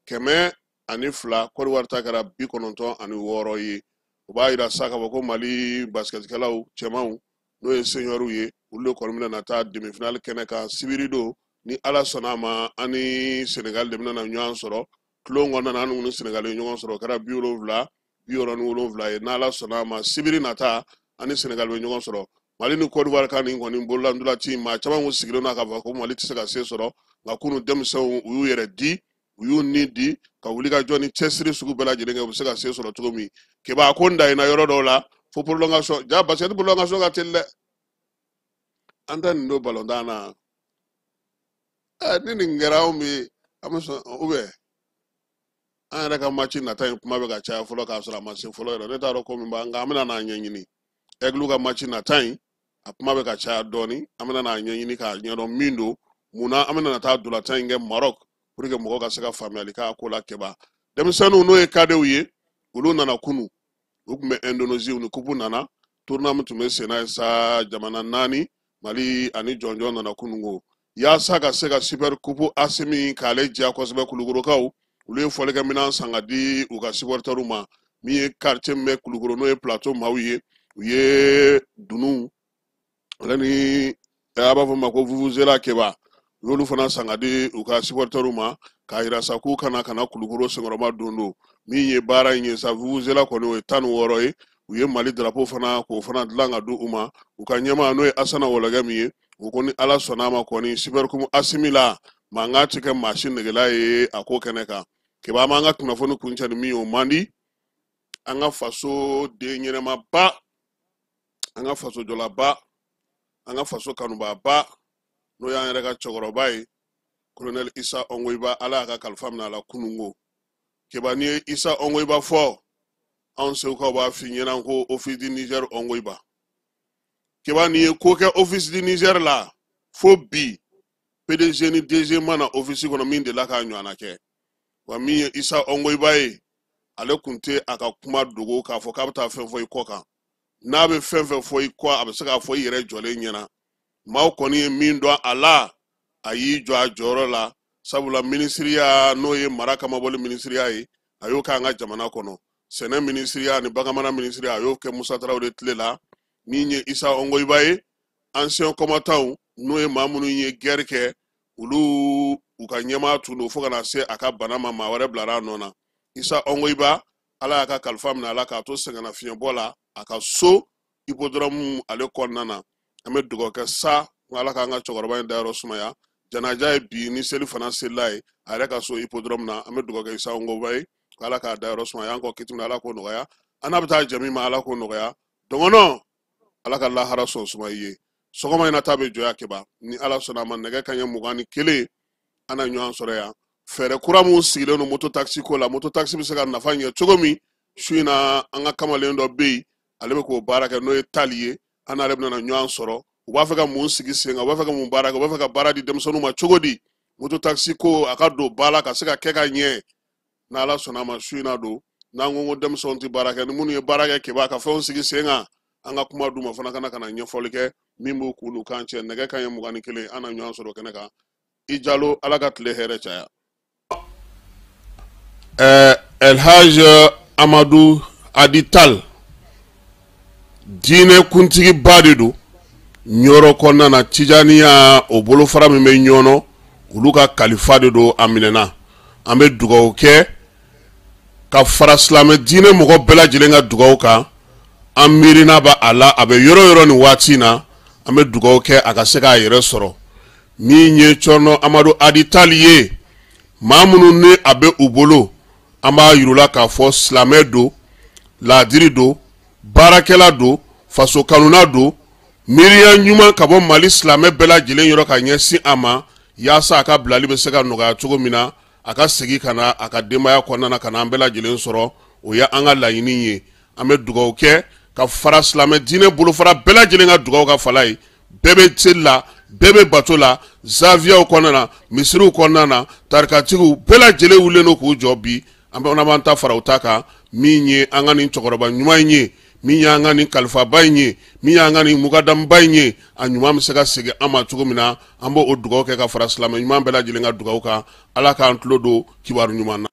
102 Côte d'Ivoire ta kɛra 96 ye o b'a yira sa k'a fɔ ko Mali baskɛtikɛlaw cɛmanw n'o ye seniors ye olu de kɔni bɛna taa demi finale kɛnɛ kan sibiri don ni Ala sɔnna a ma ani Sénégal de bɛna ɲɔgɔn sɔrɔ Kilon kɔnɔna na an ni Sénégal ye ɲɔgɔn sɔrɔ kɛra 77 ye n'Ala sɔnna a ma sibiri nata ani Sénégal bɛ ɲɔgɔn sɔrɔ Mali ni Côte d'Ivoire ka nin kɔni bololandolaci maa caman kun sigilen na k'a fɔ ko Mali tɛ se ka se sɔrɔ nka kunu denmisɛnw u y'u yɛrɛ di u y'u ni di ka wuli ka jɔ ni cɛsiri sugu bɛɛ lajɛlen kɛ u bɛ se ka se sɔrɔ cogo min keba ko n da in na yɔrɔ dɔw la fo prolongation ja basket prolongation ka teli dɛ an tɛ nin don ballontan na ni nin kɛra anw bɛ an bɛ sɔn an yɛrɛ ka match nata in kuma bɛ ka caya fɔlɔ k'a sɔrɔ a ma se fɔlɔ yɛrɛ ne t'a dɔn ko min b'a nka an bɛna n'a ɲɛɲini Aigle ka match nata in a kuma bɛ ka caya dɔɔni an bɛna n'a ɲɛɲini k'a ɲɛdɔn min don munna an bɛna taa dolantan in kɛ Maroc pour que mɔgɔw ka se ka faamuyali k'a ko la kɛba denmisɛnninw n'o ye kadew ye olu nana kunu u tun bɛ Indonésie ni coupe nana tournoi min tun bɛ sen n'a ye sa jamana 4 Mali ani jɔnjɔn nana kunungo yaasa ka se ka super coupe AC min k'ale diya kosɛbɛ Kulukorokaw olu ye fɔlikɛminɛn san ka di u ka supporters ma min ye quartier min bɛ Kulukoro n'o ye plateau maaw ye u ye dunun ale ni a b'a fɔ ma ko vuvuzela kɛba yolu fana sangadi u ka supporteru ma ka yira sa ku kana kulukoro sengoroma dondo min ye baara in ye sa vuvuzela kɔni o ye 16 ye u ye Mali drapeau fana k'o fana dilan ka di u ma u ka ɲɛmaa n'o ye Asana Wologɛ min ye o ko ni Ala sɔnna ma kɔni Supercoupe Asimila mankan ti kɛ maa si negela ye a ko kɛnɛ kan keba ma an ka kunnafoni kuncɛ ni min o man di an ka faso den ɲɛnɛmaba an ka faso jɔlaba an ka faso kanubaba n'o y'an yɛrɛ ka cɛkɔrɔba ye Colonel Isa Ongoiba Ala y'a ka kalifa minɛ a la kunungo keba ni ye Isa Ongoiba fɔ anw seukaw b'a f'i ɲɛna ko Office du Niger Ongoiba keba ni ye ko kɛ Office du Niger la fo bi PDG ni DG mana office kɔnɔ min de la k'a ɲɔgɔnna kɛ wa min ye Isa Ongoiba ye ale kun tɛ a ka kuma dogo k'a fɔ k'a bɛ taa fɛn fɔ i kɔ kan n'a bɛ fɛn fɛn fɔ i kɔ a bɛ se k'a fɔ i yɛrɛ jɔlen ɲɛna maaw kɔni ye min dɔn a la a y'i jɔ a jɔyɔrɔ la sabula minisiriya n'o ye mara kamabɔli minisiriya ye a y'o kɛ an ka jamana kɔnɔ sɛnɛ minisiriya ani baganmara minisiriya a y'o kɛ Musa Tarawele tile la min ye Isa Ongoiba ye ancien combattant n'o ye maa minnu ye guerre kɛ olu u ka ɲɛmaa tun don fo ka na se a ka bana ma maa wɛrɛ bilara a nɔ na Isa Ongoiba Ala y'a ka kalifa minɛ a la k'a to sɛgɛnnafiɲɛbɔ la a ka so hippodrome ale kɔnɔna na an bɛ dugawu kɛ sa Ala k'an ka cɛkɔrɔba in dayɔrɔ sumaya janaja ye bi ni seli fana selila ye a yɛrɛ ka so hippodrome na an bɛ dugawu kɛ Isa Ongoiba ye Ala k'a dayɔrɔ sumaya an kɔ kiti min Ala k'o nɔgɔya an n'a bɛ taa jɛmi ma Ala k'o nɔgɔya dɔgɔnɔ Ala ka lahara sɔn suma i ye sɔgɔma in na ta bɛ jɔya kɛba ni Ala sɔnna a ma nɛgɛ kanɲɛ 21 an na ɲɔgɔn sɔrɔ yan fɛɛrɛ kura mun sigilen don moto taxi ko la moto taxi bɛ se ka nafa ɲɛ cogo min su in na an ka kamalen dɔ bɛ yen ale bɛ k'o baara kɛ n'o ye tali ye an n'ale bɛna ɲɔgɔn sɔrɔ u b'a fɛ ka mun sigi sen kan u b'a fɛ ka mun baara kɛ u b'a fɛ ka baara di denmisɛnninw ma cogo di moto taxi ko a ka don ba la ka se ka kɛ ka ɲɛ n'Ala sɔnna a ma su in na don n'an ko denmisɛnw tɛ baara kɛ ni minnu ye baara kɛ kɛba ka fɛnw sigi sen kan an ka kuma d'u ma fana kana ɲɛfɔli kɛ min b'u kun n'u kan cɛ nɛgɛ kanɲɛ 21 an na ɲɔgɔn sɔrɔ kɛnɛ kan i Jalo Ala ka tile hɛrɛ caya Elhaj Amadou Adital diinɛ kuntigiba de don ɲɔrɔ kɔnɔna na Tijaniya o bolofara min bɛ ɲɔnɔ olu ka kalifa de don a minɛna an bɛ dugawu kɛ ka fara silamɛ diinɛ mɔgɔ bɛɛ lajɛlen ka dugawu kan an miirina b'a a la a bɛ yɔrɔ yɔrɔ nin waati na an bɛ dugawu kɛ a ka se k'a yɛrɛ sɔrɔ min ye Cɔrɔnɔ Amadu Adital ye maa minnu ni a bɛ u bolo an b'a yirula k'a fɔ silamɛ don laadiri don baarakɛla don faso kanuna don miiriya ɲuman ka bɔ Mali silamɛ bɛɛ lajɛlen yɔrɔ ka ɲɛsin a ma yaasa a ka bilali bɛ se ka nɔgɔya cogo min na a ka segin ka na a ka denbaya kɔnɔna na ka na an bɛɛ lajɛlen sɔrɔ o ye an ka laɲini ye an bɛ dugawu kɛ ka fara silamɛ diinɛ bolofara bɛɛ lajɛlen ka dugawu ka fala ye bɛɛ bɛ seli la bɛɛ bɛ bato la zaviyaw kɔnɔna na misiriw kɔnɔna na tarikatigiw bɛɛ lajɛlen wulilen don k'u jɔ bi an b'an ta fara u ta kan min ye an ka nin cɛkɔrɔba ɲuman in ye min ye an ka nin kalifaba in ye min ye an ka nin mukadamba in ye a ɲuman bɛ se ka segin an ma cogo min na an b'o dugawu kɛ ka fara silamɛ ɲuman bɛɛ lajɛlen ka dugawu kan Ala k'an tulo don kibaru ɲuman na